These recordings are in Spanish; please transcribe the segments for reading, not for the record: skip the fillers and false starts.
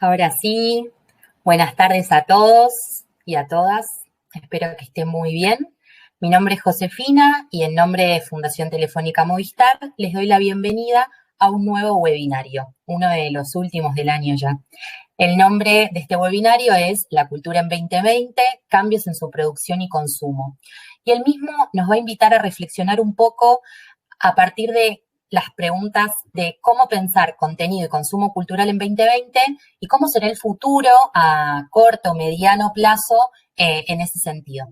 Ahora sí, buenas tardes a todos y a todas. Espero que estén muy bien. Mi nombre es Josefina y en nombre de Fundación Telefónica Movistar les doy la bienvenida a un nuevo webinario, uno de los últimos del año ya. El nombre de este webinario es La cultura en 2020, cambios en su producción y consumo. Y el mismo nos va a invitar a reflexionar un poco a partir de las preguntas de cómo pensar contenido y consumo cultural en 2020 y cómo será el futuro a corto o mediano plazo en ese sentido.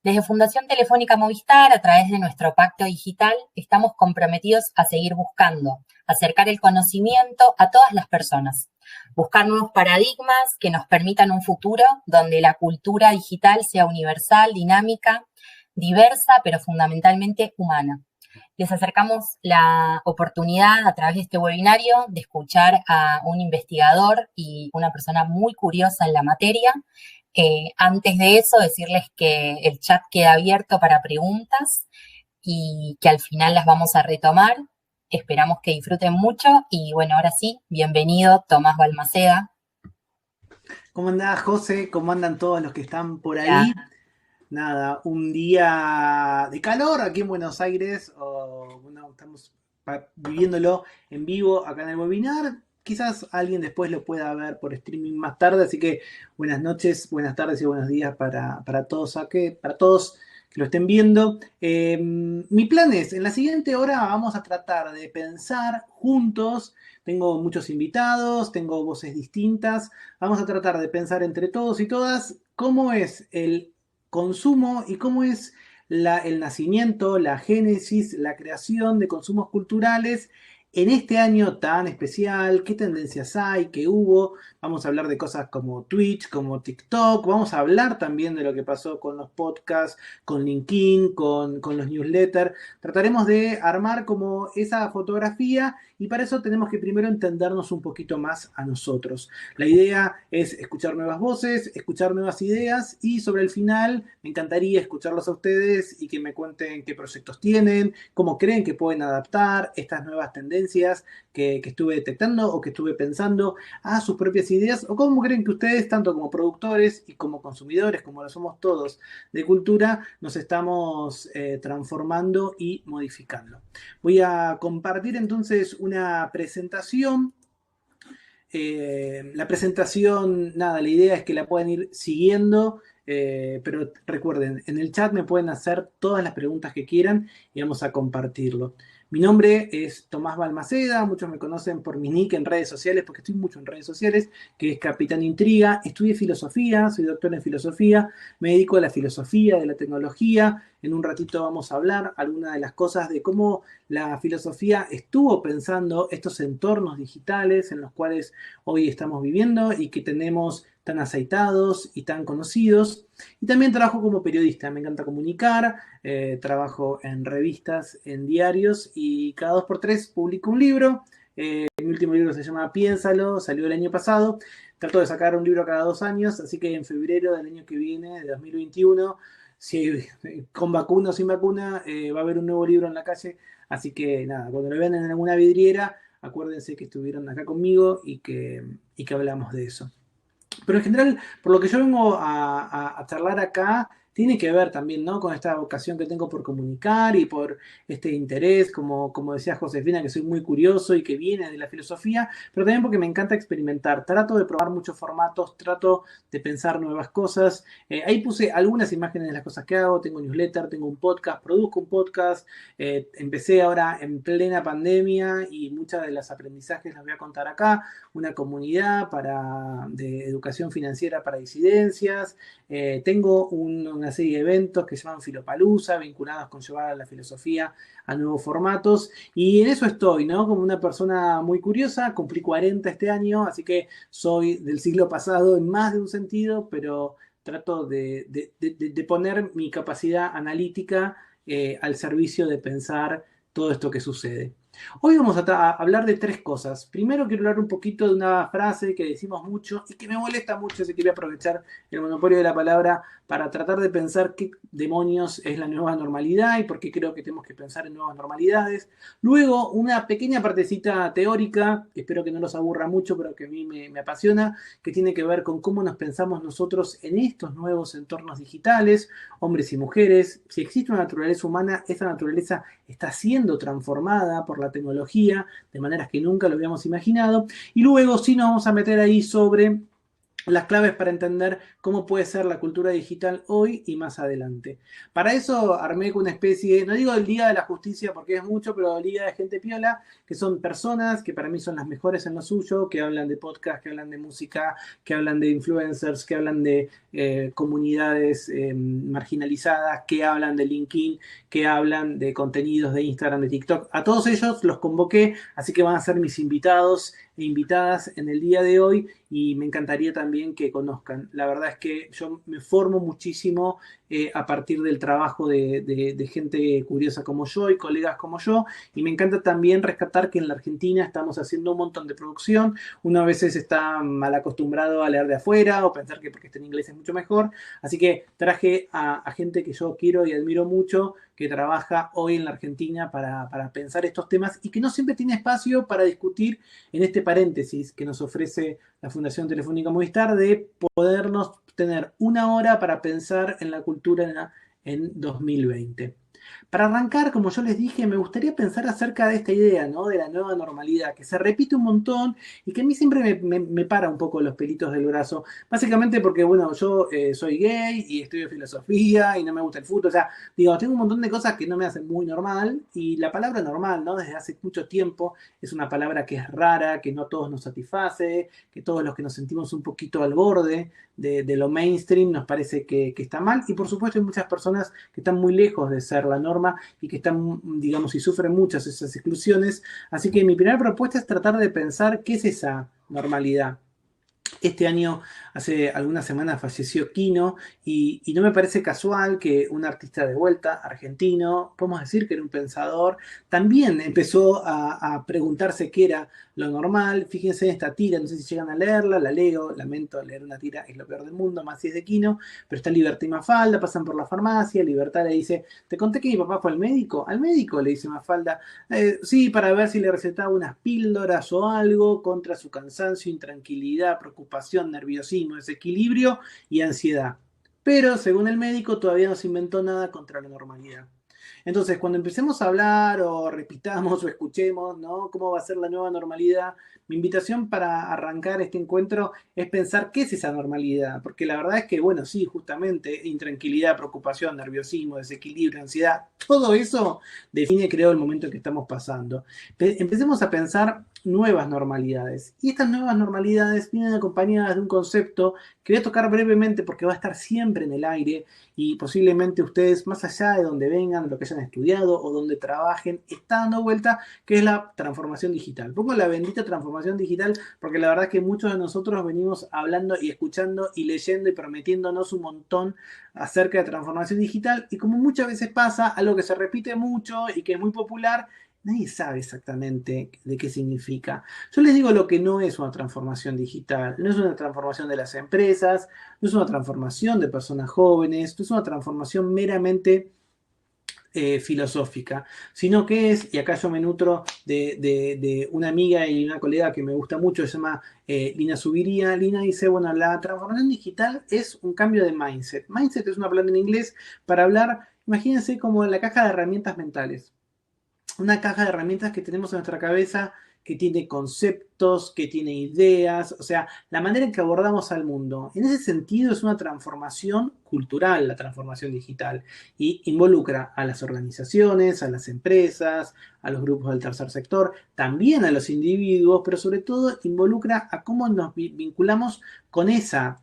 Desde Fundación Telefónica Movistar, a través de nuestro pacto digital, estamos comprometidos a seguir buscando, acercar el conocimiento a todas las personas, buscar nuevos paradigmas que nos permitan un futuro donde la cultura digital sea universal, dinámica, diversa, pero fundamentalmente humana. Les acercamos la oportunidad a través de este webinario de escuchar a un investigador y una persona muy curiosa en la materia. Antes de eso, decirles que el chat queda abierto para preguntas y que al final las vamos a retomar. Esperamos que disfruten mucho y bueno, ahora sí, bienvenido Tomás Balmaceda. ¿Cómo andás, José? ¿Cómo andan todos los que están por Hola. ahí? Nada, un día de calor aquí en Buenos Aires. Bueno, estamos viviéndolo en vivo acá en el webinar. Quizás alguien después lo pueda ver por streaming más tarde, así que buenas noches, buenas tardes y buenos días para todos para todos que lo estén viendo. Mi plan es, en la siguiente hora vamos a tratar de pensar juntos. Tengo muchos invitados, tengo voces distintas. Vamos a tratar de pensar entre todos y todas cómo es el consumo y cómo es el nacimiento, la génesis, la creación de consumos culturales en este año tan especial, qué tendencias hay, qué hubo. Vamos a hablar de cosas como Twitch, como TikTok, vamos a hablar también de lo que pasó con los podcasts, con LinkedIn, con los newsletters. Trataremos de armar como esa fotografía y para eso tenemos que primero entendernos un poquito más a nosotros. La idea es escuchar nuevas voces, escuchar nuevas ideas y sobre el final me encantaría escucharlos a ustedes y que me cuenten qué proyectos tienen, cómo creen que pueden adaptar estas nuevas tendencias que estuve detectando o que estuve pensando a sus propias ideas o cómo creen que ustedes, tanto como productores y como consumidores, como lo somos todos de cultura, nos estamos transformando y modificando. Voy a compartir entonces una presentación. La presentación, nada, la idea es que la puedan ir siguiendo, pero recuerden, en el chat me pueden hacer todas las preguntas que quieran y vamos a compartirlo. Mi nombre es Tomás Balmaceda, muchos me conocen por mi nick en redes sociales, porque estoy mucho en redes sociales, que es Capitán Intriga. Estudié filosofía, soy doctor en filosofía, me dedico a la filosofía de la tecnología. En un ratito vamos a hablar algunas de las cosas de cómo la filosofía estuvo pensando estos entornos digitales en los cuales hoy estamos viviendo y que tenemos tan aceitados y tan conocidos. Y también trabajo como periodista, me encanta comunicar, trabajo en revistas, en diarios y cada 2 por 3 publico un libro. Mi último libro se llama Piénsalo, salió el año pasado. Trato de sacar un libro cada 2 años, así que en febrero del año que viene, de 2021, si, con vacuna o sin vacuna, va a haber un nuevo libro en la calle. Así que nada, cuando lo vean en alguna vidriera, acuérdense que estuvieron acá conmigo y que hablamos de eso. Pero en general, por lo que yo vengo a charlar acá, tiene que ver también, ¿no? Con esta vocación que tengo por comunicar y por este interés, como decía Josefina, que soy muy curioso y que viene de la filosofía, pero también porque me encanta experimentar. Trato de probar muchos formatos, trato de pensar nuevas cosas. Ahí puse algunas imágenes de las cosas que hago. Tengo newsletter, tengo un podcast, produzco un podcast. Empecé ahora en plena pandemia y muchas de los aprendizajes las voy a contar acá. Una comunidad de educación financiera para disidencias. Tengo una serie de eventos que se llaman Filopalooza, vinculados con llevar a la filosofía a nuevos formatos. Y en eso estoy, ¿no? Como una persona muy curiosa. Cumplí 40 este año, así que soy del siglo pasado en más de un sentido, pero trato de poner mi capacidad analítica al servicio de pensar todo esto que sucede. Hoy vamos a hablar de tres cosas. Primero quiero hablar un poquito de una frase que decimos mucho y que me molesta mucho, así que voy a aprovechar el monopolio de la palabra para tratar de pensar qué demonios es la nueva normalidad y por qué creo que tenemos que pensar en nuevas normalidades. Luego, una pequeña partecita teórica, que espero que no los aburra mucho, pero que a mí me apasiona, que tiene que ver con cómo nos pensamos nosotros en estos nuevos entornos digitales, hombres y mujeres. Si existe una naturaleza humana, esa naturaleza está siendo transformada por la tecnología de maneras que nunca lo habíamos imaginado. Y luego sí nos vamos a meter ahí sobre las claves para entender cómo puede ser la cultura digital hoy y más adelante. Para eso armé una especie, no digo el Día de la Justicia porque es mucho, pero Liga de Gente Piola, que son personas que para mí son las mejores en lo suyo, que hablan de podcast, que hablan de música, que hablan de influencers, que hablan de comunidades marginalizadas, que hablan de LinkedIn, que hablan de contenidos de Instagram, de TikTok. A todos ellos los convoqué, así que van a ser mis invitados e invitadas en el día de hoy y me encantaría también que conozcan. La verdad es que yo me formo muchísimo a partir del trabajo de gente curiosa como yo y colegas como yo, y me encanta también rescatar que en la Argentina estamos haciendo un montón de producción. Uno a veces está mal acostumbrado a leer de afuera o pensar que porque está en inglés es mucho mejor, así que traje a gente que yo quiero y admiro mucho, que trabaja hoy en la Argentina para pensar estos temas y que no siempre tiene espacio para discutir en este paréntesis que nos ofrece la Fundación Telefónica Movistar de podernos tener una hora para pensar en la cultura en 2020. Para arrancar, como yo les dije, me gustaría pensar acerca de esta idea, ¿no? De la nueva normalidad, que se repite un montón y que a mí siempre me para un poco los pelitos del brazo. Básicamente porque, bueno, yo soy gay y estudio filosofía y no me gusta el fútbol. O sea, digo, tengo un montón de cosas que no me hacen muy normal y la palabra normal, ¿no? Desde hace mucho tiempo es una palabra que es rara, que no a todos nos satisface, que todos los que nos sentimos un poquito al borde de lo mainstream nos parece que está mal. Y por supuesto hay muchas personas que están muy lejos de ser la norma y que están, digamos, y sufren muchas esas exclusiones. Así que mi primera propuesta es tratar de pensar qué es esa normalidad. Este año, hace algunas semanas, falleció Quino y no me parece casual que un artista de vuelta, argentino, podemos decir que era un pensador, también empezó a preguntarse qué era lo normal. Fíjense en esta tira, no sé si llegan a leerla, la leo, lamento leer una tira, es lo peor del mundo, más si es de Quino, pero está Libertad y Mafalda, pasan por la farmacia, Libertad le dice, ¿te conté que mi papá fue al médico? Al médico, le dice Mafalda, sí, para ver si le recetaba unas píldoras o algo contra su cansancio, intranquilidad, preocupación, nerviosismo, desequilibrio y ansiedad. Pero, según el médico, todavía no se inventó nada contra la normalidad. Entonces, cuando empecemos a hablar o repitamos o escuchemos, ¿no? ¿Cómo va a ser la nueva normalidad? Mi invitación para arrancar este encuentro es pensar qué es esa normalidad, porque la verdad es que, bueno, sí, justamente, intranquilidad, preocupación, nerviosismo, desequilibrio, ansiedad, todo eso define, creo, el momento en que estamos pasando. Empecemos a pensar nuevas normalidades. Y estas nuevas normalidades vienen acompañadas de un concepto que voy a tocar brevemente porque va a estar siempre en el aire y posiblemente ustedes, más allá de donde vengan, lo que hayan estudiado o donde trabajen, está dando vuelta, que es la transformación digital. Pongo la bendita transformación digital porque la verdad es que muchos de nosotros venimos hablando y escuchando y leyendo y prometiéndonos un montón acerca de transformación digital y como muchas veces pasa, algo que se repite mucho y que es muy popular, nadie sabe exactamente de qué significa. Yo les digo lo que no es una transformación digital. No es una transformación de las empresas, no es una transformación de personas jóvenes, no es una transformación meramente filosófica, sino que es, y acá yo me nutro de una amiga y una colega que me gusta mucho, se llama Lina Subiría. Lina dice, bueno, la transformación digital es un cambio de mindset. Mindset es una palabra en inglés para hablar, imagínense como la caja de herramientas mentales, una caja de herramientas que tenemos en nuestra cabeza, que tiene conceptos, que tiene ideas, o sea, la manera en que abordamos al mundo. En ese sentido es una transformación cultural, la transformación digital, y involucra a las organizaciones, a las empresas, a los grupos del tercer sector, también a los individuos, pero sobre todo involucra a cómo nos vinculamos con esa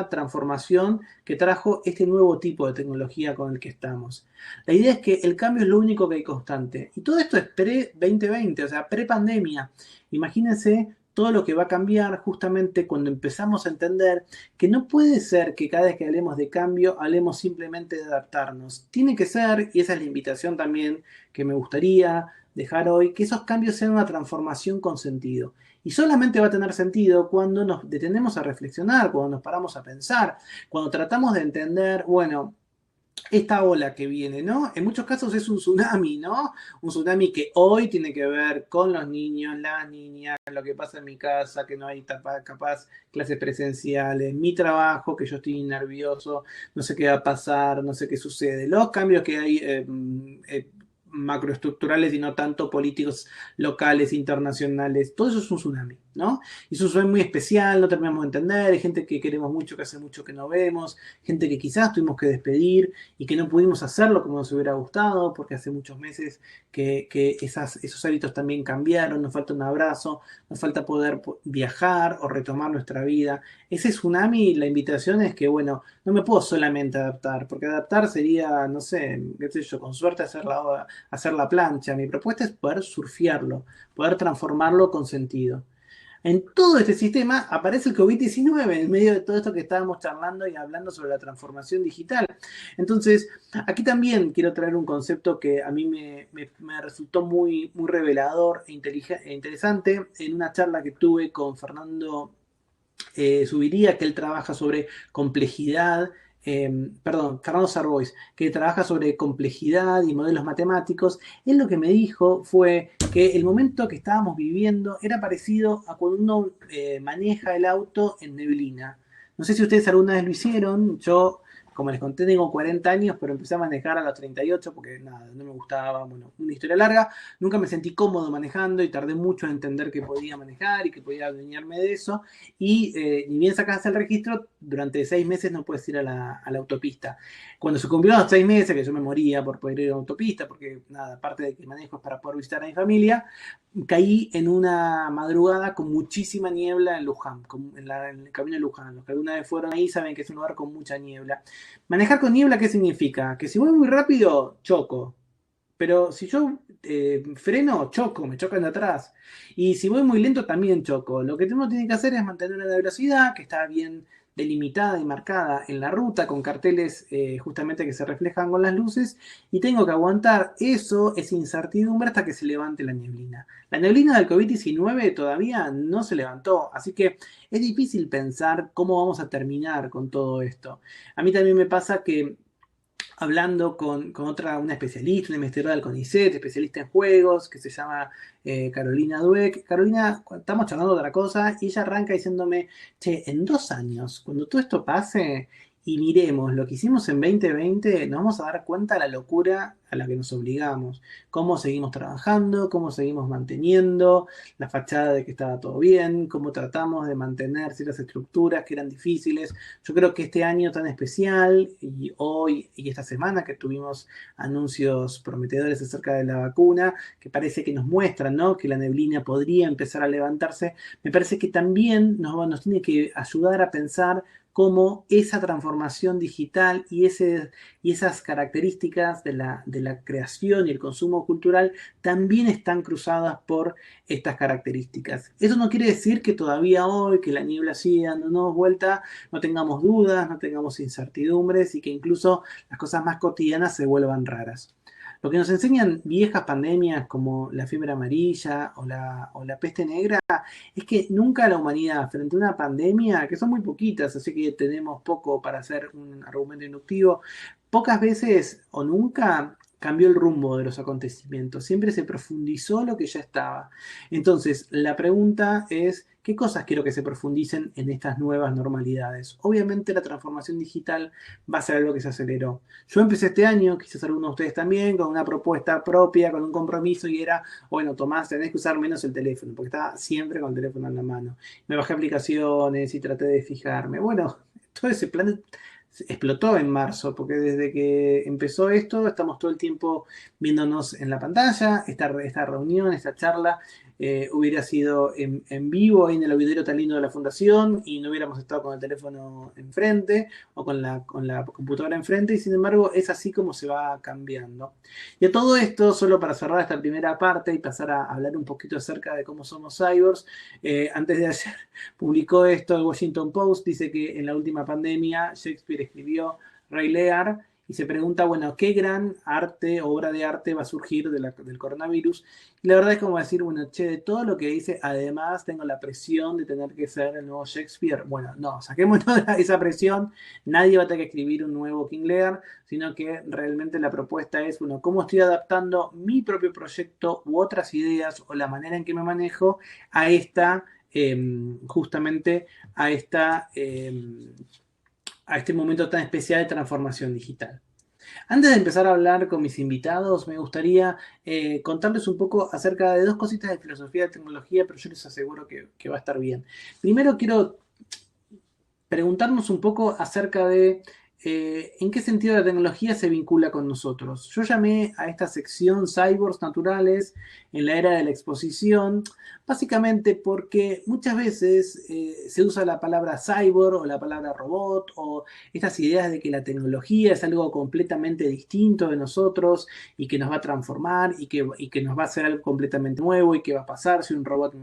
transformación que trajo este nuevo tipo de tecnología con el que estamos. La idea es que el cambio es lo único que hay constante. Y todo esto es pre-2020, o sea, pre-pandemia. Imagínense todo lo que va a cambiar justamente cuando empezamos a entender que no puede ser que cada vez que hablemos de cambio hablemos simplemente de adaptarnos. Tiene que ser, y esa es la invitación también que me gustaría dejar hoy, que esos cambios sean una transformación con sentido. Y solamente va a tener sentido cuando nos detenemos a reflexionar, cuando nos paramos a pensar, cuando tratamos de entender, bueno, esta ola que viene, ¿no? En muchos casos es un tsunami, ¿no? Un tsunami que hoy tiene que ver con los niños, las niñas, lo que pasa en mi casa, que no hay capaz clases presenciales, mi trabajo, que yo estoy nervioso, no sé qué va a pasar, no sé qué sucede, los cambios que hay macroestructurales y no tanto políticos locales, internacionales, todo eso es un tsunami, ¿no? Y es un tsunami muy especial, no terminamos de entender, hay gente que queremos mucho, que hace mucho que no vemos, gente que quizás tuvimos que despedir y que no pudimos hacerlo como nos hubiera gustado, porque hace muchos meses que esos hábitos también cambiaron, nos falta un abrazo, nos falta poder viajar o retomar nuestra vida. Ese tsunami, la invitación es que, bueno, no me puedo solamente adaptar, porque adaptar sería, no sé, qué sé yo, con suerte hacer la plancha. Mi propuesta es poder surfearlo, poder transformarlo con sentido. En todo este sistema aparece el COVID-19 en medio de todo esto que estábamos charlando y hablando sobre la transformación digital. Entonces, aquí también quiero traer un concepto que a mí me resultó muy revelador e interesante en una charla que tuve con Fernando Subiría, que él trabaja sobre complejidad, Fernando Sarbois, que trabaja sobre complejidad y modelos matemáticos. Él lo que me dijo fue que el momento que estábamos viviendo era parecido a cuando uno maneja el auto en neblina. No sé si ustedes alguna vez lo hicieron, yo, como les conté, tengo 40 años, pero empecé a manejar a los 38 porque nada, no me gustaba, bueno, una historia larga. Nunca me sentí cómodo manejando y tardé mucho en entender que podía manejar y que podía adueñarme de eso. Y ni bien sacas el registro, durante 6 meses no puedes ir a la autopista. Cuando se cumplieron los 6 meses, que yo me moría por poder ir a la autopista, porque nada, aparte de que manejo es para poder visitar a mi familia, caí en una madrugada con muchísima niebla en Luján, en el camino de Luján. Los que alguna vez fueron ahí saben que es un lugar con mucha niebla. Manejar con niebla, ¿qué significa? Que si voy muy rápido, choco. Pero si yo freno, choco, me chocan de atrás. Y si voy muy lento, también choco. Lo que uno tiene que hacer es mantener una velocidad que está bien delimitada y marcada en la ruta, con carteles justamente que se reflejan con las luces, y tengo que aguantar eso, esa incertidumbre, hasta que se levante la neblina. La neblina del COVID-19 todavía no se levantó, así que es difícil pensar cómo vamos a terminar con todo esto. A mí también me pasa que hablando con una especialista, una investigadora del CONICET, especialista en juegos, que se llama Carolina Dueck. Carolina, estamos charlando de otra cosa, y ella arranca diciéndome, che, en 2 años, cuando todo esto pase y miremos lo que hicimos en 2020, nos vamos a dar cuenta de la locura a la que nos obligamos, cómo seguimos trabajando, cómo seguimos manteniendo la fachada de que estaba todo bien, cómo tratamos de mantener ciertas estructuras que eran difíciles. Yo creo que este año tan especial, y hoy y esta semana que tuvimos anuncios prometedores acerca de la vacuna, que parece que nos muestran, ¿no?, que la neblina podría empezar a levantarse, me parece que también nos tiene que ayudar a pensar cómo esa transformación digital y esas características de la creación y el consumo cultural también están cruzadas por estas características. Eso no quiere decir que todavía hoy, que la niebla sigue dándonos vuelta, no tengamos dudas, no tengamos incertidumbres, y que incluso las cosas más cotidianas se vuelvan raras. Lo que nos enseñan viejas pandemias como la fiebre amarilla o la peste negra es que nunca la humanidad, frente a una pandemia, que son muy poquitas, así que tenemos poco para hacer un argumento inductivo, pocas veces o nunca cambió el rumbo de los acontecimientos, siempre se profundizó lo que ya estaba. Entonces, la pregunta es, ¿qué cosas quiero que se profundicen en estas nuevas normalidades? Obviamente la transformación digital va a ser algo que se aceleró. Yo empecé este año, quizás algunos de ustedes también, con una propuesta propia, con un compromiso, y era, bueno, Tomás, tenés que usar menos el teléfono, porque estaba siempre con el teléfono en la mano. Me bajé aplicaciones y traté de fijarme. Bueno, todo ese plan explotó en marzo, porque desde que empezó esto estamos todo el tiempo viéndonos en la pantalla. Esta reunión, esta charla hubiera sido en vivo ahí en el auditorio tan lindo de la fundación, y no hubiéramos estado con el teléfono enfrente o con la computadora enfrente, y sin embargo es así como se va cambiando. Y a todo esto, solo para cerrar esta primera parte y pasar a hablar un poquito acerca de cómo somos cyborgs, antes de ayer publicó esto el Washington Post, dice que en la última pandemia Shakespeare escribió Rey Lear, y se pregunta, bueno, ¿qué gran obra de arte va a surgir del coronavirus? Y la verdad es como decir, bueno, che, de todo lo que dice, además tengo la presión de tener que ser el nuevo Shakespeare. Bueno, no, saquemos toda esa presión, nadie va a tener que escribir un nuevo King Lear, sino que realmente la propuesta es, bueno, cómo estoy adaptando mi propio proyecto u otras ideas o la manera en que me manejo a esta, justamente a este momento tan especial de transformación digital. Antes de empezar a hablar con mis invitados, me gustaría contarles un poco acerca de dos cositas de filosofía de tecnología, pero yo les aseguro que va a estar bien. Primero quiero preguntarnos un poco acerca de en qué sentido la tecnología se vincula con nosotros. Yo llamé a esta sección Cyborgs Naturales en la era de la exposición, básicamente porque muchas veces se usa la palabra cyborg o la palabra robot o estas ideas de que la tecnología es algo completamente distinto de nosotros y que nos va a transformar y que nos va a hacer algo completamente nuevo y que va a pasar si un robot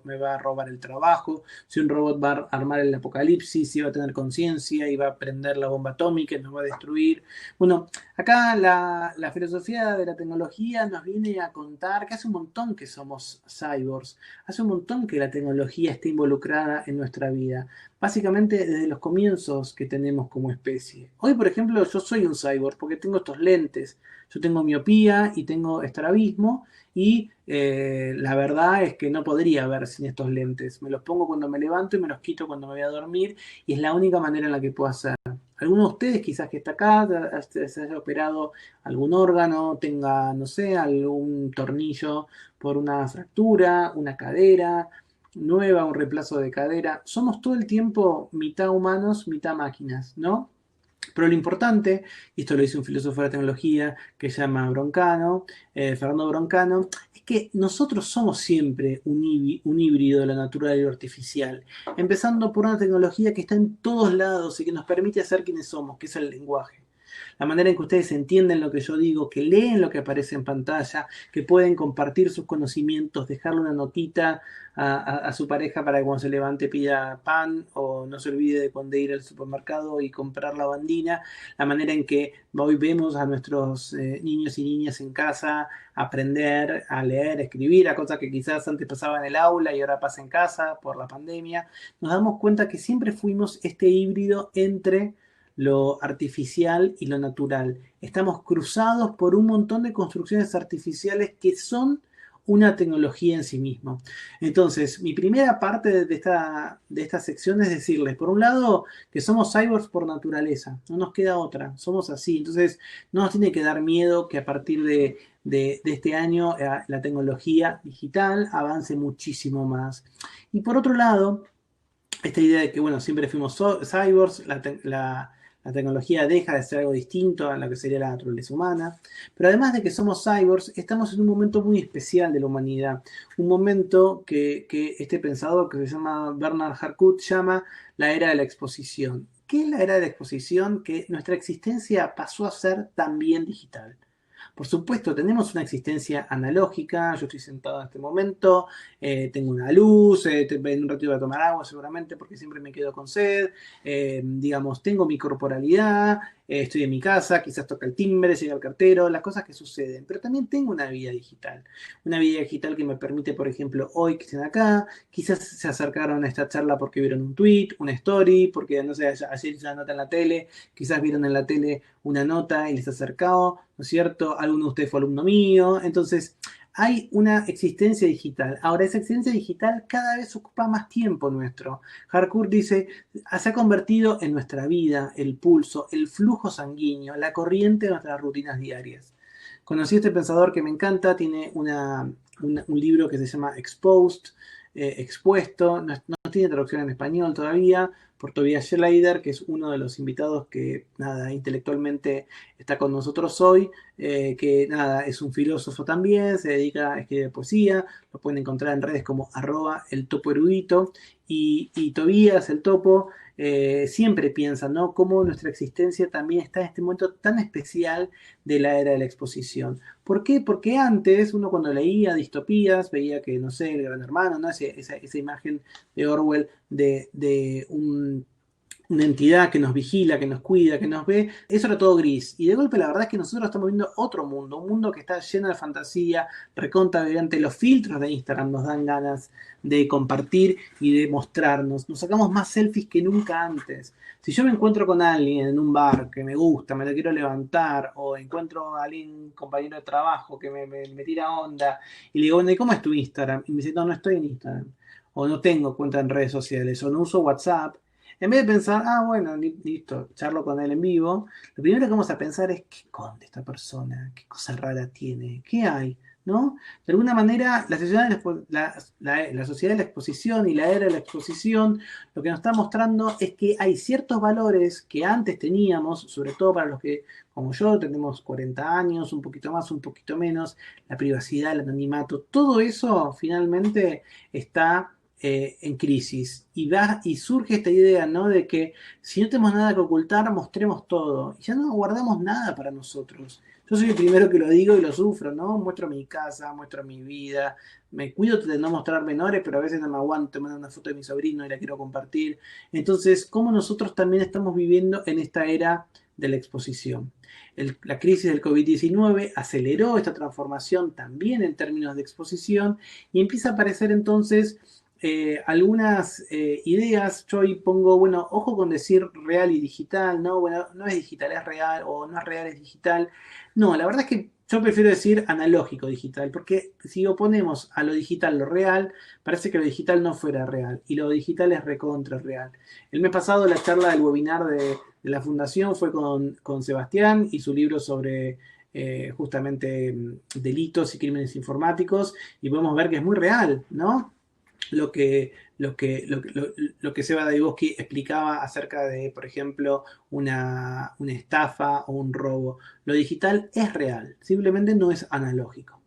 me va a robar el trabajo, si un robot va a armar el apocalipsis, si va a tener conciencia y va a prender la bomba atómica y nos va a destruir. Bueno, acá la filosofía de la tecnología nos viene a contar que hace un montón que somos cyborgs, hace un montón que la tecnología está involucrada en nuestra vida, básicamente desde los comienzos que tenemos como especie. Hoy, por ejemplo, yo soy un cyborg porque tengo estos lentes, yo tengo miopía y tengo estrabismo y la verdad es que no podría ver sin estos lentes. Me los pongo cuando me levanto y me los quito cuando me voy a dormir y es la única manera en la que puedo hacer. Alguno de ustedes quizás que está acá se haya operado algún órgano, tenga, no sé, algún tornillo por una fractura, una cadera nueva, un reemplazo de cadera. Somos todo el tiempo mitad humanos, mitad máquinas, ¿no? Pero lo importante, y esto lo dice un filósofo de la tecnología que se llama Broncano, Fernando Broncano, es que nosotros somos siempre un híbrido de lo natural y lo artificial, empezando por una tecnología que está en todos lados y que nos permite ser quienes somos, que es el lenguaje. La manera en que ustedes entienden lo que yo digo, que leen lo que aparece en pantalla, que pueden compartir sus conocimientos, dejarle una notita a su pareja para que cuando se levante pida pan o no se olvide de ir al supermercado y comprar la bandina, la manera en que hoy vemos a nuestros niños y niñas en casa aprender a leer, escribir, a cosas que quizás antes pasaba en el aula y ahora pasa en casa por la pandemia, nos damos cuenta que siempre fuimos este híbrido entre lo artificial y lo natural. Estamos cruzados por un montón de construcciones artificiales que son una tecnología en sí mismo. Entonces, mi primera parte de esta sección es decirles, por un lado, que somos cyborgs por naturaleza, no nos queda otra, somos así. Entonces, no nos tiene que dar miedo que a partir de este año la tecnología digital avance muchísimo más. Y por otro lado, esta idea de que, bueno, siempre fuimos cyborgs, la tecnología deja de ser algo distinto a lo que sería la naturaleza humana, pero además de que somos cyborgs, estamos en un momento muy especial de la humanidad, un momento que este pensador que se llama Bernard Harcourt llama la era de la exposición. ¿Qué es la era de la exposición? Que nuestra existencia pasó a ser también digital. Por supuesto, tenemos una existencia analógica, yo estoy sentado en este momento, tengo una luz, en un ratito voy a tomar agua seguramente porque siempre me quedo con sed, digamos, tengo mi corporalidad, estoy en mi casa, quizás toca el timbre, llega el cartero, las cosas que suceden, pero también tengo una vida digital que me permite, por ejemplo, hoy que estén acá, quizás se acercaron a esta charla porque vieron un tweet, una story, porque no sé, ayer hice una nota en la tele, quizás vieron en la tele una nota y les acercado, ¿no es cierto? Alguno de ustedes fue alumno mío, entonces hay una existencia digital. Ahora, esa existencia digital cada vez ocupa más tiempo nuestro. Harcourt dice, se ha convertido en nuestra vida, el pulso, el flujo sanguíneo, la corriente de nuestras rutinas diarias. Conocí a este pensador que me encanta, tiene un libro que se llama Exposed, Expuesto, no tiene traducción en español todavía, por Tobias Schleider, que es uno de los invitados que, nada, intelectualmente está con nosotros hoy, que, nada, es un filósofo también, se dedica a escribir poesía, lo pueden encontrar en redes como @eltopoerudito, y Tobías, el topo, siempre piensa, ¿no? Cómo nuestra existencia también está en este momento tan especial de la era de la exposición. ¿Por qué? Porque antes uno cuando leía distopías veía que, no sé, el Gran Hermano, ¿no? Esa imagen de Orwell de un una entidad que nos vigila, que nos cuida, que nos ve, eso era todo gris. Y de golpe la verdad es que nosotros estamos viendo otro mundo, un mundo que está lleno de fantasía, recontra mediante los filtros de Instagram nos dan ganas de compartir y de mostrarnos. Nos sacamos más selfies que nunca antes. Si yo me encuentro con alguien en un bar que me gusta, me lo quiero levantar, o encuentro a alguien, un compañero de trabajo que me tira onda, y le digo, bueno, ¿y cómo es tu Instagram? Y me dice, no, no estoy en Instagram, o no tengo cuenta en redes sociales, o no uso WhatsApp. En vez de pensar, bueno, listo, charlo con él en vivo, lo primero que vamos a pensar es, ¿qué esconde esta persona? ¿Qué cosa rara tiene? ¿Qué hay? ¿No? De alguna manera, la sociedad de la exposición y la era de la exposición, lo que nos está mostrando es que hay ciertos valores que antes teníamos, sobre todo para los que, como yo, tenemos 40 años, un poquito más, un poquito menos, la privacidad, el anonimato, todo eso finalmente está en crisis. Y surge esta idea, ¿no? De que si no tenemos nada que ocultar, mostremos todo. Y ya no guardamos nada para nosotros. Yo soy el primero que lo digo y lo sufro, ¿no? Muestro mi casa, muestro mi vida. Me cuido de no mostrar menores, pero a veces no me aguanto, me mando una foto de mi sobrino y la quiero compartir. Entonces, ¿cómo nosotros también estamos viviendo en esta era de la exposición? La crisis del COVID-19 aceleró esta transformación también en términos de exposición y empieza a aparecer entonces algunas ideas. Yo ahí pongo, bueno, ojo con decir real y digital, ¿no? Bueno, no es digital, es real, o no es real, es digital. No, la verdad es que yo prefiero decir analógico digital, porque si oponemos a lo digital lo real, parece que lo digital no fuera real, y lo digital es recontra real. El mes pasado la charla del webinar de la fundación fue con Sebastián y su libro sobre justamente delitos y crímenes informáticos, y podemos ver que es muy real, ¿no? Lo que Seba Daiboski explicaba acerca de, por ejemplo, una estafa o un robo. Lo digital es real, simplemente no es analógico.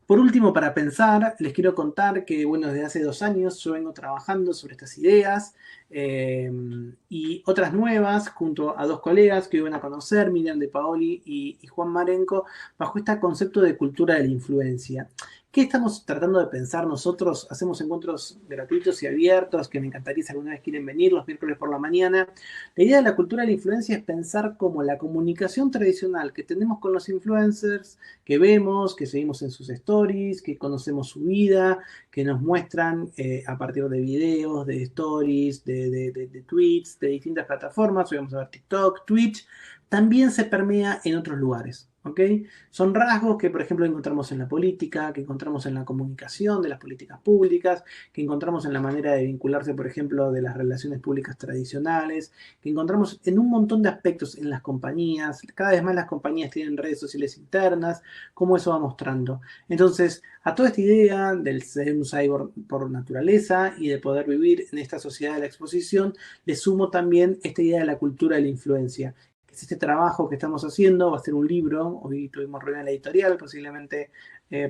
Por último, para pensar, les quiero contar que, bueno, desde hace 2 años yo vengo trabajando sobre estas ideas y otras nuevas junto a dos colegas que hoy van a conocer, Miriam De Paoli y Juan Marenco, bajo este concepto de cultura de la influencia. ¿Qué estamos tratando de pensar nosotros? Hacemos encuentros gratuitos y abiertos, que me encantaría si alguna vez quieren venir los miércoles por la mañana. La idea de la cultura de la influencia es pensar cómo la comunicación tradicional que tenemos con los influencers, que vemos, que seguimos en sus stories, que conocemos su vida, que nos muestran a partir de videos, de stories, de tweets, de distintas plataformas, hoy vamos a ver TikTok, Twitch, también se permea en otros lugares. ¿Ok? Son rasgos que, por ejemplo, encontramos en la política, que encontramos en la comunicación de las políticas públicas, que encontramos en la manera de vincularse, por ejemplo, de las relaciones públicas tradicionales, que encontramos en un montón de aspectos en las compañías. Cada vez más las compañías tienen redes sociales internas, cómo eso va mostrando. Entonces, a toda esta idea del ser un cyborg por naturaleza y de poder vivir en esta sociedad de la exposición, le sumo también esta idea de la cultura de la influencia. Es este trabajo que estamos haciendo, va a ser un libro, hoy tuvimos reunión en la editorial, posiblemente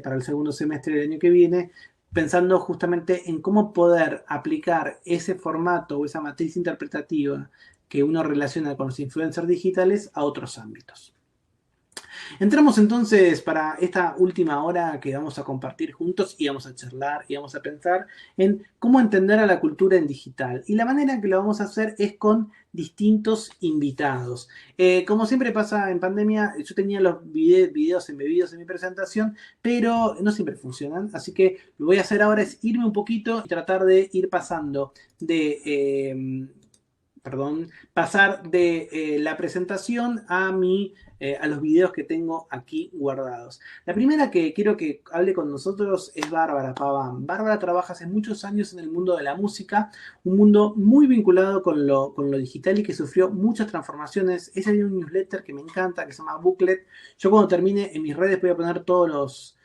para el segundo semestre del año que viene, pensando justamente en cómo poder aplicar ese formato o esa matriz interpretativa que uno relaciona con los influencers digitales a otros ámbitos. Entramos entonces para esta última hora que vamos a compartir juntos y vamos a charlar y vamos a pensar en cómo entender a la cultura en digital. Y la manera en que lo vamos a hacer es con distintos invitados. Como siempre pasa en pandemia, yo tenía los videos embebidos en mi presentación, pero no siempre funcionan. Así que lo voy a hacer ahora es irme un poquito y tratar de ir pasando de... pasar de la presentación a los videos que tengo aquí guardados. La primera que quiero que hable con nosotros es Bárbara Paván. Bárbara trabaja hace muchos años en el mundo de la música, un mundo muy vinculado con lo digital y que sufrió muchas transformaciones. Ella tiene un newsletter que me encanta, que se llama Booklet. Yo cuando termine en mis redes voy a poner todas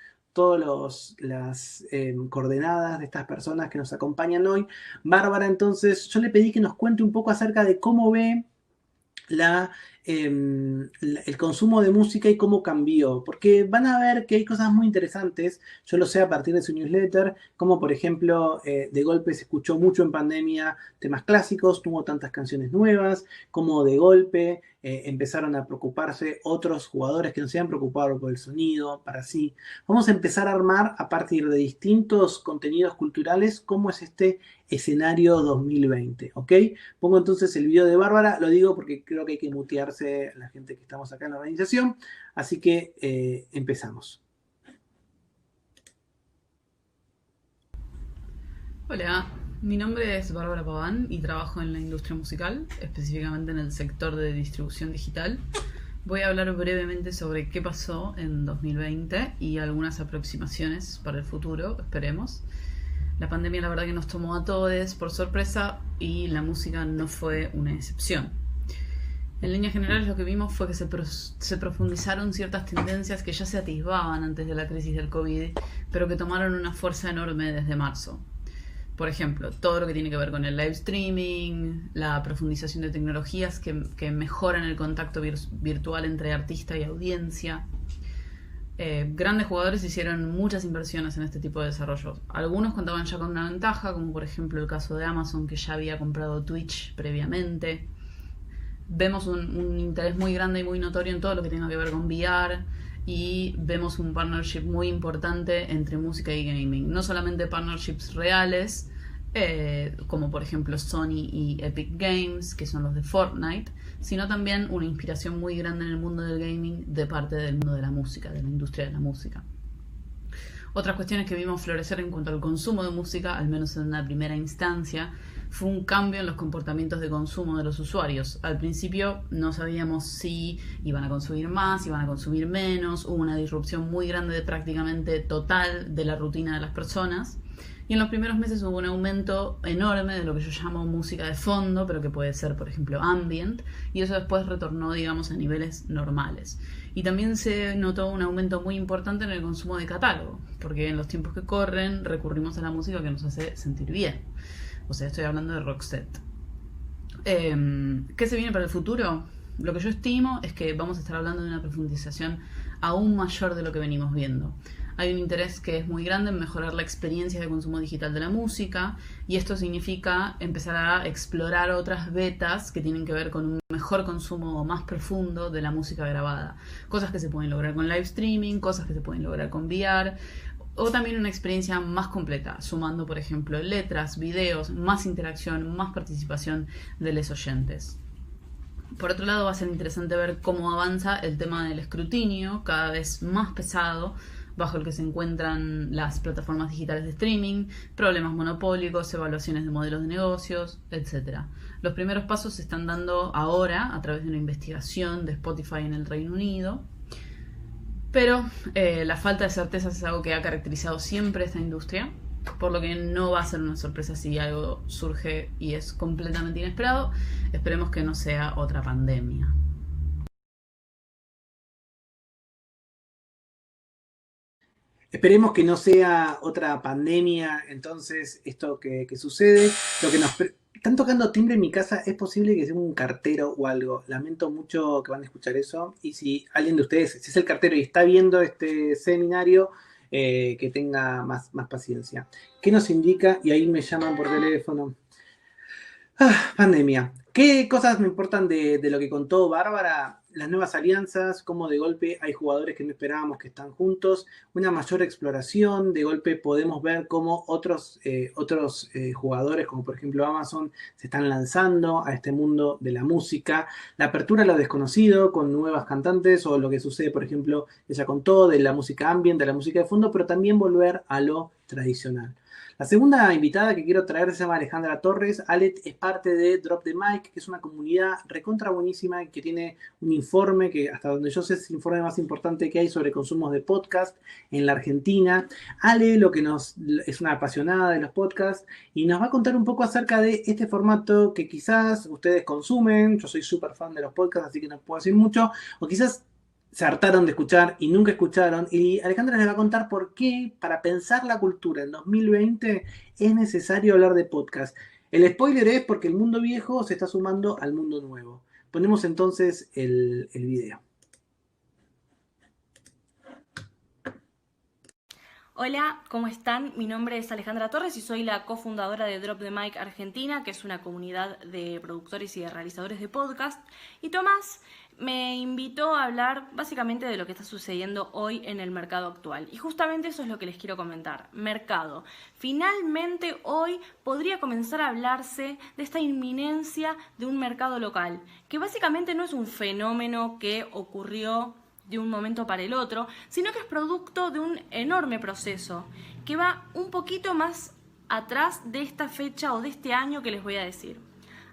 las coordenadas de estas personas que nos acompañan hoy. Bárbara, entonces, yo le pedí que nos cuente un poco acerca de cómo ve la el consumo de música y cómo cambió, porque van a ver que hay cosas muy interesantes, yo lo sé a partir de su newsletter, como por ejemplo, de golpe se escuchó mucho en pandemia temas clásicos, no hubo tantas canciones nuevas, como de golpe empezaron a preocuparse otros jugadores que no se habían preocupado por el sonido, para sí. Vamos a empezar a armar a partir de distintos contenidos culturales cómo es este escenario 2020, ¿ok? Pongo entonces el video de Bárbara, lo digo porque creo que hay que mutearse la gente que estamos acá en la organización, así que empezamos. Hola, mi nombre es Bárbara Paván y trabajo en la industria musical, específicamente en el sector de distribución digital. Voy a hablar brevemente sobre qué pasó en 2020 y algunas aproximaciones para el futuro, esperemos. La pandemia la verdad que nos tomó a todos por sorpresa y la música no fue una excepción. En líneas generales lo que vimos fue que se profundizaron ciertas tendencias que ya se atisbaban antes de la crisis del COVID, pero que tomaron una fuerza enorme desde marzo. Por ejemplo, todo lo que tiene que ver con el live streaming, la profundización de tecnologías que mejoran el contacto virtual entre artista y audiencia. Grandes jugadores hicieron muchas inversiones en este tipo de desarrollos. Algunos contaban ya con una ventaja, como por ejemplo el caso de Amazon, que ya había comprado Twitch previamente. Vemos un interés muy grande y muy notorio en todo lo que tenga que ver con VR, y vemos un partnership muy importante entre música y gaming. No solamente partnerships reales, como por ejemplo Sony y Epic Games, que son los de Fortnite, sino también una inspiración muy grande en el mundo del gaming de parte del mundo de la música, de la industria de la música. Otras cuestiones que vimos florecer en cuanto al consumo de música, al menos en una primera instancia, fue un cambio en los comportamientos de consumo de los usuarios. Al principio no sabíamos si iban a consumir más, iban a consumir menos, hubo una disrupción muy grande, prácticamente total, de la rutina de las personas. Y en los primeros meses hubo un aumento enorme de lo que yo llamo música de fondo, pero que puede ser, por ejemplo, ambient, y eso después retornó, digamos, a niveles normales. Y también se notó un aumento muy importante en el consumo de catálogo, porque en los tiempos que corren recurrimos a la música que nos hace sentir bien. O sea, estoy hablando de Roxette. ¿Qué se viene para el futuro? Lo que yo estimo es que vamos a estar hablando de una profundización aún mayor de lo que venimos viendo. Hay un interés que es muy grande en mejorar la experiencia de consumo digital de la música, y esto significa empezar a explorar otras vetas que tienen que ver con un mejor consumo más profundo de la música grabada. Cosas que se pueden lograr con live streaming, cosas que se pueden lograr con VR, o también una experiencia más completa, sumando por ejemplo letras, videos, más interacción, más participación de los oyentes. Por otro lado, va a ser interesante ver cómo avanza el tema del escrutinio, cada vez más pesado, bajo el que se encuentran las plataformas digitales de streaming, problemas monopólicos, evaluaciones de modelos de negocios, etc. Los primeros pasos se están dando ahora a través de una investigación de Spotify en el Reino Unido, pero la falta de certezas es algo que ha caracterizado siempre esta industria, por lo que no va a ser una sorpresa si algo surge y es completamente inesperado. Esperemos que no sea otra pandemia. Esperemos que no sea otra pandemia, entonces, esto que sucede. Lo que están tocando timbre en mi casa, es posible que sea un cartero o algo. Lamento mucho que van a escuchar eso. Y si alguien de ustedes, si es el cartero y está viendo este seminario, que tenga más paciencia. ¿Qué nos indica? Y ahí me llaman por teléfono. Pandemia. ¿Qué cosas me importan de lo que contó Bárbara? Las nuevas alianzas, cómo de golpe hay jugadores que no esperábamos que están juntos, una mayor exploración, de golpe podemos ver cómo otros jugadores, como por ejemplo Amazon, se están lanzando a este mundo de la música, la apertura a lo desconocido con nuevas cantantes, o lo que sucede, por ejemplo, ella contó de la música ambient, de la música de fondo, pero también volver a lo tradicional. La segunda invitada que quiero traer se llama Alejandra Torres. Alet es parte de Drop the Mic, que es una comunidad recontra buenísima que tiene un informe que, hasta donde yo sé, es el informe más importante que hay sobre consumos de podcast en la Argentina. Ale es una apasionada de los podcasts y nos va a contar un poco acerca de este formato que quizás ustedes consumen. Yo soy súper fan de los podcasts, así que no puedo decir mucho. O quizás se hartaron de escuchar y nunca escucharon. Y Alejandra les va a contar por qué, para pensar la cultura en 2020, es necesario hablar de podcast. El spoiler es porque el mundo viejo se está sumando al mundo nuevo. Ponemos entonces el video. Hola, ¿cómo están? Mi nombre es Alejandra Torres y soy la cofundadora de Drop the Mic Argentina, que es una comunidad de productores y de realizadores de podcast. Y Tomás me invitó a hablar básicamente de lo que está sucediendo hoy en el mercado actual. Y justamente eso es lo que les quiero comentar. Mercado. Finalmente hoy podría comenzar a hablarse de esta inminencia de un mercado local, que básicamente no es un fenómeno que ocurrió de un momento para el otro, sino que es producto de un enorme proceso que va un poquito más atrás de esta fecha o de este año que les voy a decir.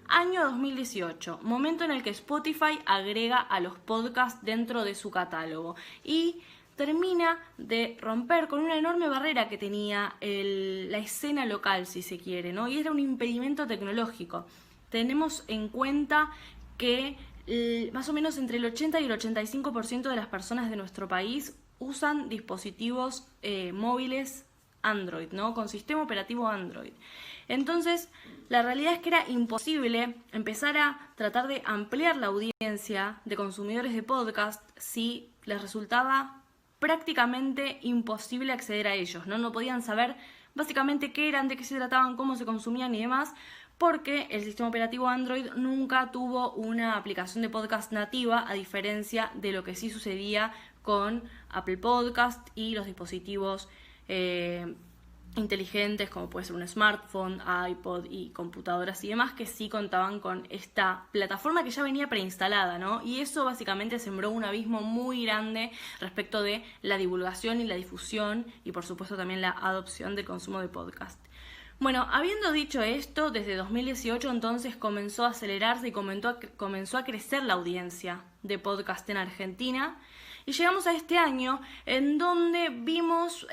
Año 2018, momento en el que Spotify agrega a los podcasts dentro de su catálogo y termina de romper con una enorme barrera que tenía la escena local, si se quiere, ¿no? Y era un impedimento tecnológico. Tenemos en cuenta que más o menos entre el 80 y el 85% de las personas de nuestro país usan dispositivos móviles Android, ¿no? Con sistema operativo Android. Entonces, la realidad es que era imposible empezar a tratar de ampliar la audiencia de consumidores de podcast si les resultaba prácticamente imposible acceder a ellos, ¿no? No podían saber básicamente qué eran, de qué se trataban, cómo se consumían y demás, porque el sistema operativo Android nunca tuvo una aplicación de podcast nativa, a diferencia de lo que sí sucedía con Apple Podcast y los dispositivos inteligentes, como puede ser un smartphone, iPod y computadoras y demás, que sí contaban con esta plataforma que ya venía preinstalada, ¿no? Y eso básicamente sembró un abismo muy grande respecto de la divulgación y la difusión y por supuesto también la adopción del consumo de podcast. Bueno, habiendo dicho esto, desde 2018 entonces comenzó a acelerarse y comenzó a crecer la audiencia de podcast en Argentina. Y llegamos a este año en donde vimos,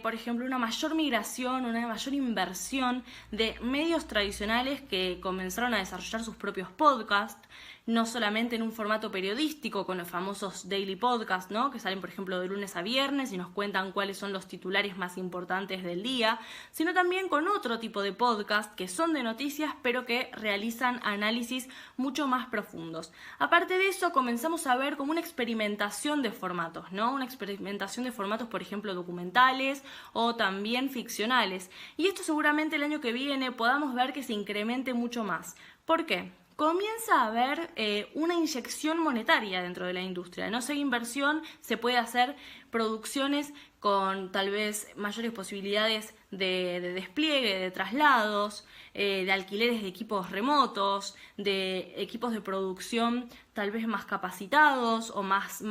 por ejemplo, una mayor migración, una mayor inversión de medios tradicionales que comenzaron a desarrollar sus propios podcasts, no solamente en un formato periodístico con los famosos daily podcasts, ¿no? Que salen, por ejemplo, de lunes a viernes y nos cuentan cuáles son los titulares más importantes del día, sino también con otro tipo de podcast que son de noticias pero que realizan análisis mucho más profundos. Aparte de eso, comenzamos a ver como una experimentación de formatos, ¿no? Una experimentación de formatos, por ejemplo, documentales o también ficcionales. Y esto seguramente el año que viene podamos ver que se incremente mucho más. ¿Por qué? Comienza a haber una inyección monetaria dentro de la industria. No sé, inversión, se puede hacer producciones con tal vez mayores posibilidades de despliegue, de traslados, de alquileres de equipos remotos, de equipos de producción tal vez más capacitados o más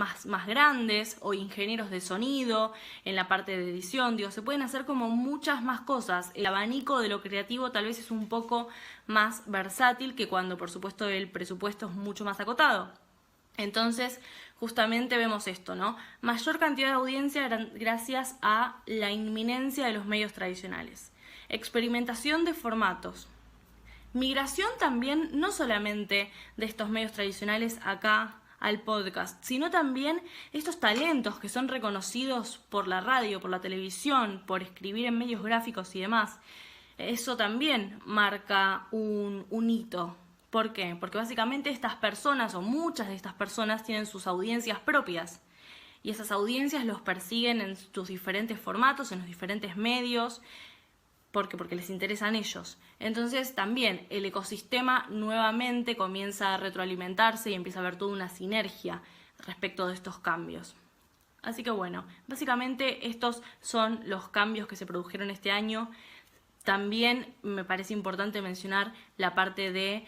grandes, o ingenieros de sonido en la parte de edición. Digo, se pueden hacer como muchas más cosas. El abanico de lo creativo tal vez es un poco más versátil que cuando, por supuesto, el presupuesto es mucho más acotado. Entonces, justamente vemos esto, ¿no? Mayor cantidad de audiencia gracias a la inminencia de los medios tradicionales. Experimentación de formatos. Migración también, no solamente de estos medios tradicionales acá al podcast, sino también estos talentos que son reconocidos por la radio, por la televisión, por escribir en medios gráficos y demás. Eso también marca un hito. ¿Por qué? Porque básicamente estas personas, o muchas de estas personas, tienen sus audiencias propias. Y esas audiencias los persiguen en sus diferentes formatos, en los diferentes medios. ¿Por qué? Porque les interesan ellos. Entonces también el ecosistema nuevamente comienza a retroalimentarse y empieza a haber toda una sinergia respecto de estos cambios. Así que bueno, básicamente estos son los cambios que se produjeron este año. También me parece importante mencionar la parte de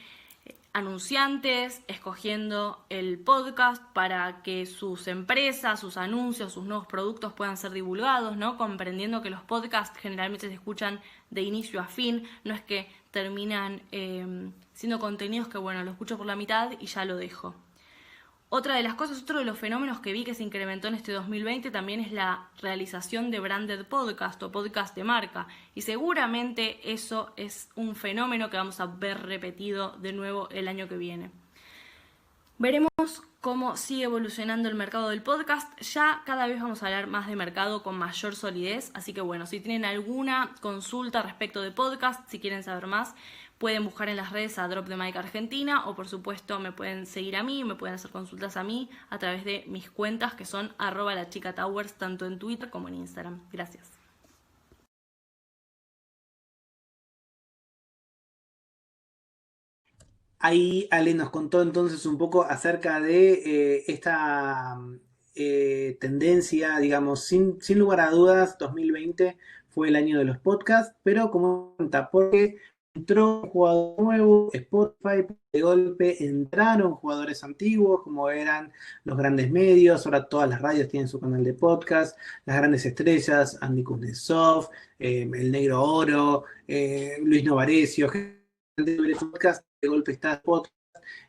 anunciantes escogiendo el podcast para que sus empresas, sus anuncios, sus nuevos productos puedan ser divulgados, ¿no? Comprendiendo que los podcasts generalmente se escuchan de inicio a fin, no es que terminan siendo contenidos que, bueno, lo escucho por la mitad y ya lo dejo. Otra de las cosas, otro de los fenómenos que vi que se incrementó en este 2020 también es la realización de branded podcast o podcast de marca. Y seguramente eso es un fenómeno que vamos a ver repetido de nuevo el año que viene. Veremos cómo sigue evolucionando el mercado del podcast. Ya cada vez vamos a hablar más de mercado con mayor solidez, así que bueno, si tienen alguna consulta respecto de podcast, si quieren saber más, pueden buscar en las redes a Drop the Mic Argentina, o por supuesto me pueden seguir a mí, me pueden hacer consultas a mí a través de mis cuentas, que son @lachicatowers, tanto en Twitter como en Instagram. Gracias. Ahí Ale nos contó entonces un poco acerca de esta tendencia, digamos, sin lugar a dudas, 2020 fue el año de los podcasts, pero como cuenta, porque entró un jugador nuevo, Spotify, de golpe entraron jugadores antiguos, como eran los grandes medios, ahora todas las radios tienen su canal de podcast, las grandes estrellas, Andy Kuznetsov, El Negro Oro, Luis Novarecio, gente de podcast, de golpe está Spotify.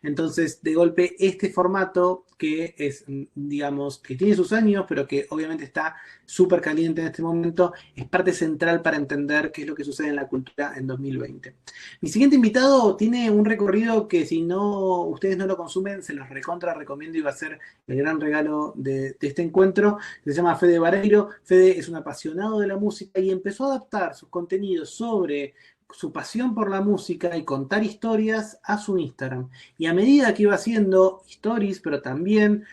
Entonces, de golpe, este formato que es, digamos, que tiene sus años, pero que obviamente está súper caliente en este momento, es parte central para entender qué es lo que sucede en la cultura en 2020. Mi siguiente invitado tiene un recorrido que si no ustedes no lo consumen, se los recontra recomiendo y va a ser el gran regalo de este encuentro. Se llama Fede Vareiro. Fede es un apasionado de la música y empezó a adaptar sus contenidos sobre su pasión por la música y contar historias a su Instagram. Y a medida que iba haciendo stories, pero también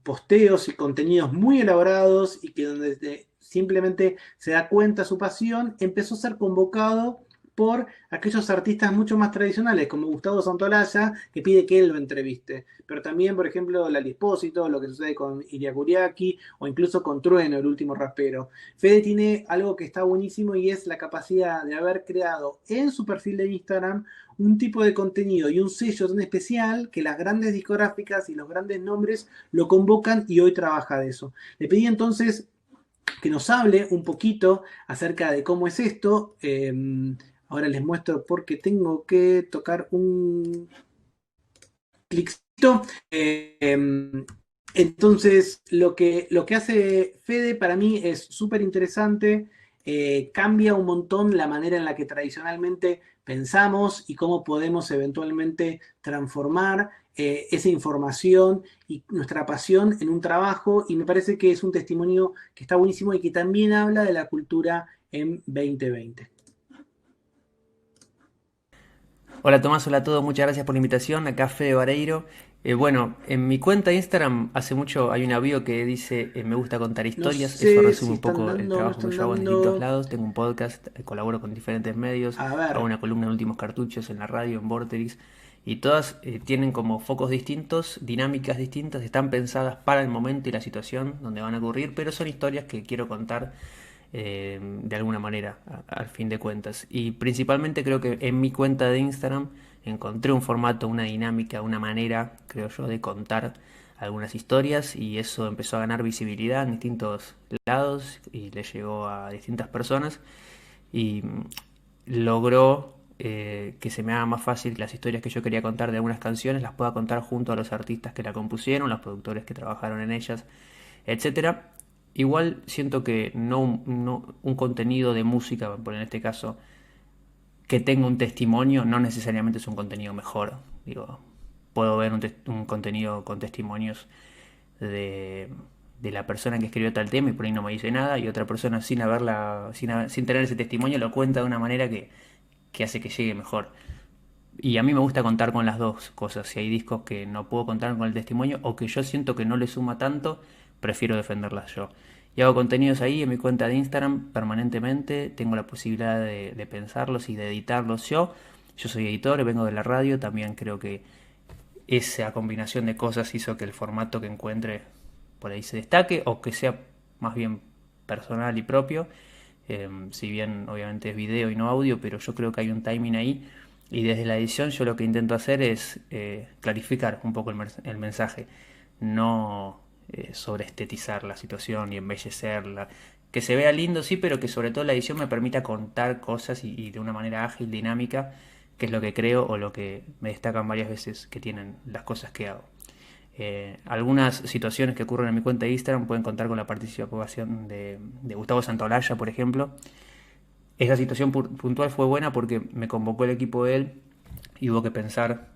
posteos y contenidos muy elaborados y que donde simplemente se da cuenta su pasión, empezó a ser convocado por aquellos artistas mucho más tradicionales, como Gustavo Santaolalla, que pide que él lo entreviste. Pero también, por ejemplo, Lali Espósito, lo que sucede con Iria Kuriaki, o incluso con Trueno, el último rapero. Fede tiene algo que está buenísimo y es la capacidad de haber creado en su perfil de Instagram un tipo de contenido y un sello tan especial que las grandes discográficas y los grandes nombres lo convocan y hoy trabaja de eso. Le pedí entonces que nos hable un poquito acerca de cómo es esto. Ahora les muestro porque tengo que tocar un cliccito. Entonces, lo que hace Fede para mí es súper interesante. Cambia un montón la manera en la que tradicionalmente pensamos y cómo podemos eventualmente transformar esa información y nuestra pasión en un trabajo. Y me parece que es un testimonio que está buenísimo y que también habla de la cultura en 2020. Hola Tomás, hola a todos, muchas gracias por la invitación. Acá Fede Vareiro. Bueno, en mi cuenta de Instagram hace mucho hay una bio que dice me gusta contar historias. No sé Eso resume si un poco están el dando, trabajo no que están yo hago en dando. distintos lados. Tengo un podcast, colaboro con diferentes medios, A ver. hago una columna en Últimos Cartuchos en la radio, en Vorterix, y todas tienen como focos distintos, dinámicas distintas, están pensadas para el momento y la situación donde van a ocurrir, pero son historias que quiero contar de alguna manera, al fin de cuentas. Y principalmente creo que en mi cuenta de Instagram encontré un formato, una dinámica, una manera, creo yo, de contar algunas historias y eso empezó a ganar visibilidad en distintos lados y le llegó a distintas personas y logró que se me haga más fácil las historias que yo quería contar de algunas canciones, las pueda contar junto a los artistas que la compusieron, los productores que trabajaron en ellas, etcétera. Igual siento que no un contenido de música, por en este caso, que tenga un testimonio, no necesariamente es un contenido mejor. Digo, puedo ver un contenido con testimonios de la persona que escribió tal tema y por ahí no me dice nada, y otra persona sin tener ese testimonio lo cuenta de una manera que hace que llegue mejor. Y a mí me gusta contar con las dos cosas. Si hay discos que no puedo contar con el testimonio o que yo siento que no le suma tanto, prefiero defenderlas yo. Y hago contenidos ahí en mi cuenta de Instagram permanentemente. Tengo la posibilidad de pensarlos y de editarlos yo. Yo soy editor, vengo de la radio. También creo que esa combinación de cosas hizo que el formato que encuentre por ahí se destaque o que sea más bien personal y propio. Si bien obviamente es video y no audio, pero yo creo que hay un timing ahí. Y desde la edición yo lo que intento hacer es clarificar un poco el mensaje. No sobreestetizar la situación y embellecerla. Que se vea lindo, sí, pero que sobre todo la edición me permita contar cosas y de una manera ágil, dinámica, que es lo que creo o lo que me destacan varias veces que tienen las cosas que hago. Algunas situaciones que ocurren en mi cuenta de Instagram pueden contar con la participación de Gustavo Santaolalla, por ejemplo. Esa situación puntual fue buena porque me convocó el equipo de él y hubo que pensar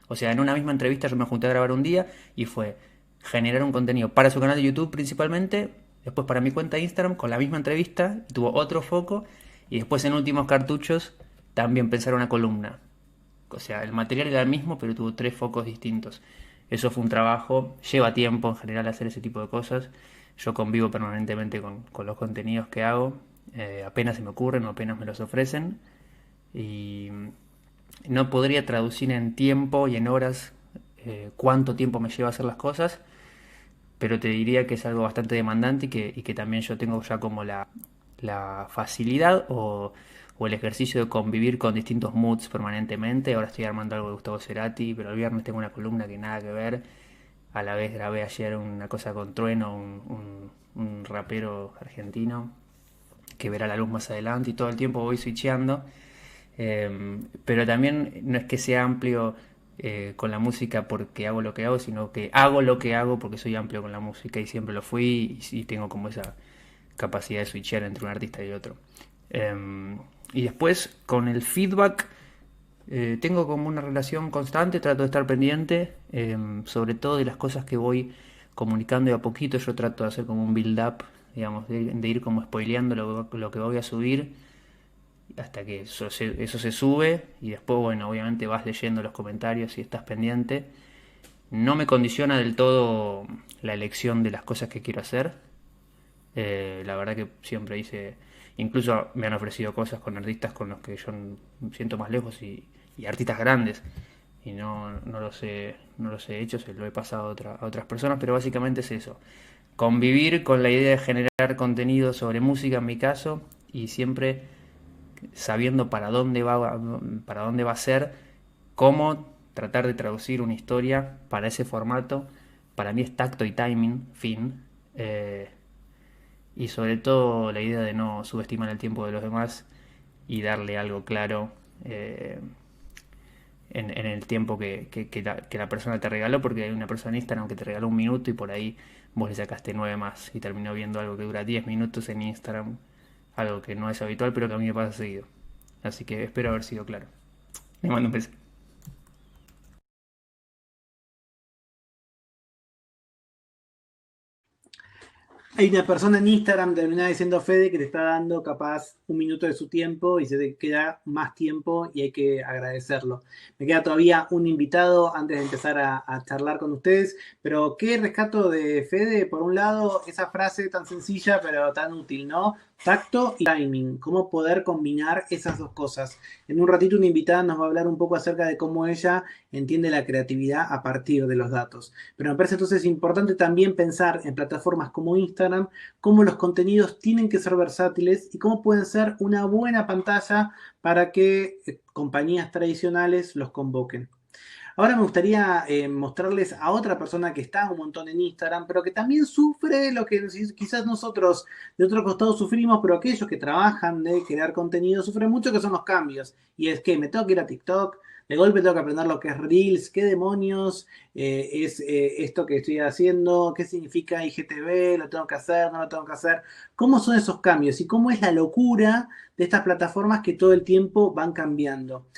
O sea, en una misma entrevista yo me junté a grabar un día y fue generar un contenido para su canal de YouTube principalmente, después para mi cuenta de Instagram con la misma entrevista, y tuvo otro foco, y después en últimos cartuchos también pensar una columna. O sea, el material era el mismo, pero tuvo 3 focos distintos. Eso fue un trabajo, lleva tiempo en general hacer ese tipo de cosas. Yo convivo permanentemente con los contenidos que hago, apenas se me ocurren o apenas me los ofrecen, y no podría traducir en tiempo y en horas cuánto tiempo me lleva hacer las cosas, pero te diría que es algo bastante demandante y que también yo tengo ya como la facilidad o el ejercicio de convivir con distintos moods permanentemente. Ahora estoy armando algo de Gustavo Cerati, pero el viernes tengo una columna que nada que ver. A la vez grabé ayer una cosa con Trueno, un rapero argentino, que verá la luz más adelante, y todo el tiempo voy switcheando. Pero también no es que sea amplio con la música porque hago lo que hago, sino que hago lo que hago porque soy amplio con la música y siempre lo fui, y tengo como esa capacidad de switchear entre un artista y otro. Y después con el feedback tengo como una relación constante, trato de estar pendiente, sobre todo de las cosas que voy comunicando de a poquito. Yo trato de hacer como un build-up, digamos, de ir como spoileando lo que voy a subir hasta que eso se sube, y después, bueno, obviamente vas leyendo los comentarios y estás pendiente. No me condiciona del todo la elección de las cosas que quiero hacer. La verdad que siempre incluso me han ofrecido cosas con artistas con los que yo me siento más lejos, y artistas grandes, y no los he hecho, se lo he pasado a otras personas, pero básicamente es eso, convivir con la idea de generar contenido sobre música en mi caso, y siempre sabiendo para dónde va a ser, cómo tratar de traducir una historia para ese formato. Para mí es tacto y timing, fin. Y sobre todo la idea de no subestimar el tiempo de los demás y darle algo claro en el tiempo que la persona te regaló, porque hay una persona en Instagram que te regaló 1 minuto y por ahí vos le sacaste 9 más y terminó viendo algo que dura 10 minutos en Instagram, algo que no es habitual pero que a mí me pasa seguido. Así que espero haber sido claro. Le mando un beso. Hay una persona en Instagram, terminada diciendo Fede, que te está dando capaz 1 minuto de su tiempo y se te queda más tiempo y hay que agradecerlo. Me queda todavía un invitado antes de empezar a charlar con ustedes, pero qué rescato de Fede, por un lado, esa frase tan sencilla pero tan útil, ¿no? Tacto y timing, cómo poder combinar esas dos cosas. En un ratito una invitada nos va a hablar un poco acerca de cómo ella entiende la creatividad a partir de los datos. Pero me parece entonces importante también pensar en plataformas como Instagram, cómo los contenidos tienen que ser versátiles y cómo pueden ser una buena pantalla para que compañías tradicionales los convoquen. Ahora me gustaría mostrarles a otra persona que está un montón en Instagram, pero que también sufre lo que quizás nosotros de otro costado sufrimos, pero aquellos que trabajan de crear contenido sufren mucho, que son los cambios. Y es que me tengo que ir a TikTok, de golpe tengo que aprender lo que es Reels, qué demonios es esto que estoy haciendo, qué significa IGTV, lo tengo que hacer, no lo tengo que hacer. ¿Cómo son esos cambios y cómo es la locura de estas plataformas que todo el tiempo van cambiando?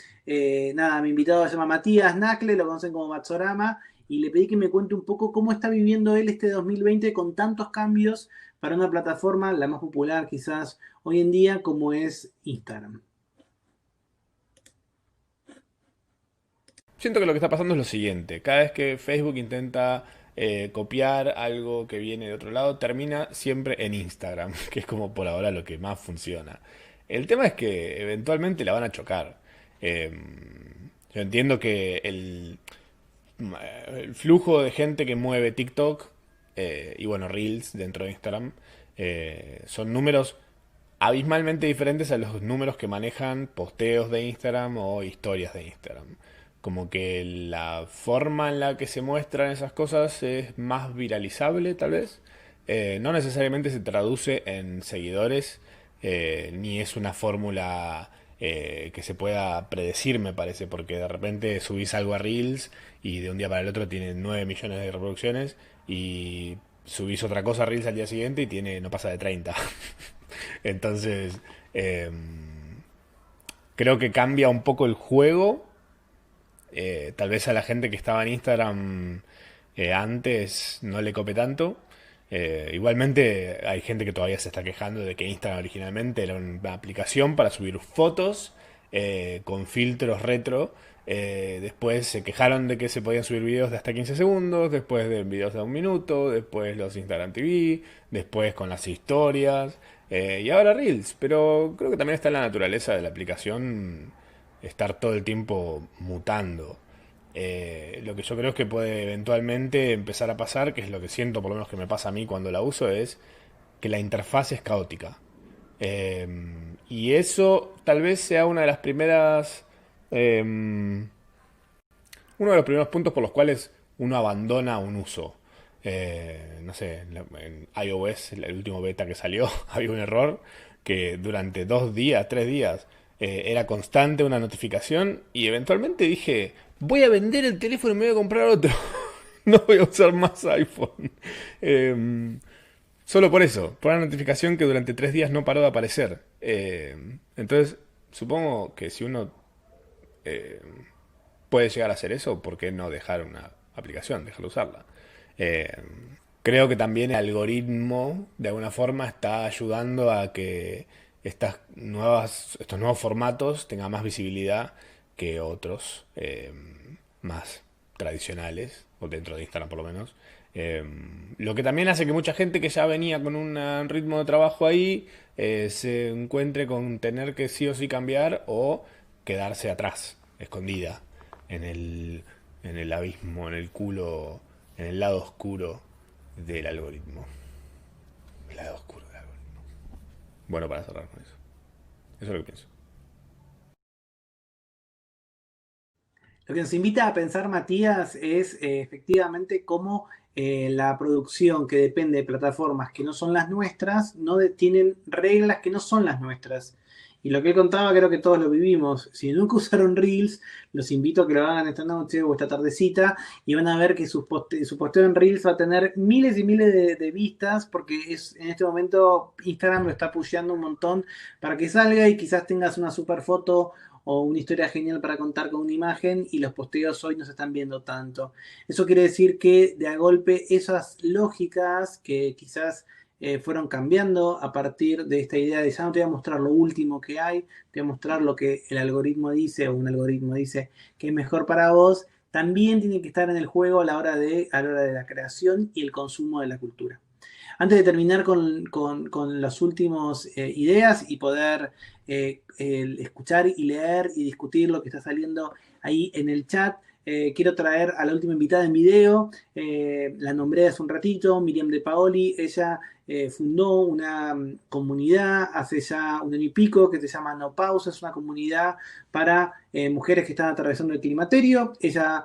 Nada, mi invitado se llama Matías Nacle, lo conocen como Matsorama, y le pedí que me cuente un poco cómo está viviendo él este 2020 con tantos cambios para una plataforma, la más popular quizás hoy en día, como es Instagram. Siento que lo que está pasando es lo siguiente. Cada vez que Facebook intenta copiar algo que viene de otro lado, termina siempre en Instagram, que es como por ahora lo que más funciona. El tema es que eventualmente la van a chocar. Eh, yo entiendo que el flujo de gente que mueve TikTok y bueno, Reels dentro de Instagram son números abismalmente diferentes a los números que manejan posteos de Instagram o historias de Instagram. Como que la forma en la que se muestran esas cosas es más viralizable, tal vez. No necesariamente se traduce en seguidores, ni es una fórmula que se pueda predecir, me parece, porque de repente subís algo a Reels y de un día para el otro tiene 9 millones de reproducciones, y subís otra cosa a Reels al día siguiente y no pasa de 30. Entonces, creo que cambia un poco el juego Tal vez a la gente que estaba en Instagram antes no le cope tanto. Igualmente hay gente que todavía se está quejando de que Instagram originalmente era una aplicación para subir fotos con filtros retro. Después se quejaron de que se podían subir videos de hasta 15 segundos, después de videos de 1 minuto, después los Instagram TV, después con las historias y ahora Reels. Pero creo que también está en la naturaleza de la aplicación estar todo el tiempo mutando. Lo que yo creo es que puede eventualmente empezar a pasar, que es lo que siento por lo menos que me pasa a mí cuando la uso, es que la interfaz es caótica. Eh, y eso tal vez sea una de las primeras... uno de los primeros puntos por los cuales uno abandona un uso. No sé, en iOS, el último beta que salió, había un error que durante 2 días, 3 días, era constante una notificación y eventualmente dije, voy a vender el teléfono y me voy a comprar otro. No voy a usar más iPhone. Solo por eso, por una notificación que durante 3 días no paró de aparecer. Entonces, supongo que si uno eh, puede llegar a hacer eso, ¿por qué no dejar una aplicación, dejar de usarla? Eh, Creo que también el algoritmo, de alguna forma, está ayudando a que estos nuevos formatos tengan más visibilidad que otros más tradicionales, o dentro de Instagram por lo menos. Eh, lo que también hace que mucha gente que ya venía con un ritmo de trabajo ahí se encuentre con tener que sí o sí cambiar o quedarse atrás, escondida en el abismo, en el culo, en el lado oscuro del algoritmo. El lado oscuro del algoritmo. Bueno, para cerrar con eso. Eso es lo que pienso. Lo que nos invita a pensar, Matías, es efectivamente cómo la producción que depende de plataformas que no son las nuestras, tienen reglas que no son las nuestras. Y lo que él contaba, creo que todos lo vivimos. Si nunca usaron Reels, los invito a que lo hagan esta noche o esta tardecita y van a ver que su posteo en Reels va a tener miles y miles de vistas porque en este momento Instagram lo está pusheando un montón para que salga y quizás tengas una super foto o una historia genial para contar con una imagen y los posteos hoy no se están viendo tanto. Eso quiere decir que de a golpe esas lógicas que quizás fueron cambiando a partir de esta idea de ya no te voy a mostrar lo último que hay, te voy a mostrar lo que el algoritmo dice o un algoritmo dice que es mejor para vos, también tiene que estar en el juego a la hora de la creación y el consumo de la cultura. Antes de terminar con las últimas ideas y poder escuchar y leer y discutir lo que está saliendo ahí en el chat, quiero traer a la última invitada en video. La nombré hace un ratito, Miriam De Paoli. Ella fundó una comunidad hace ya 1 año y pico que se llama No Pausa. Es una comunidad para mujeres que están atravesando el climaterio. Ella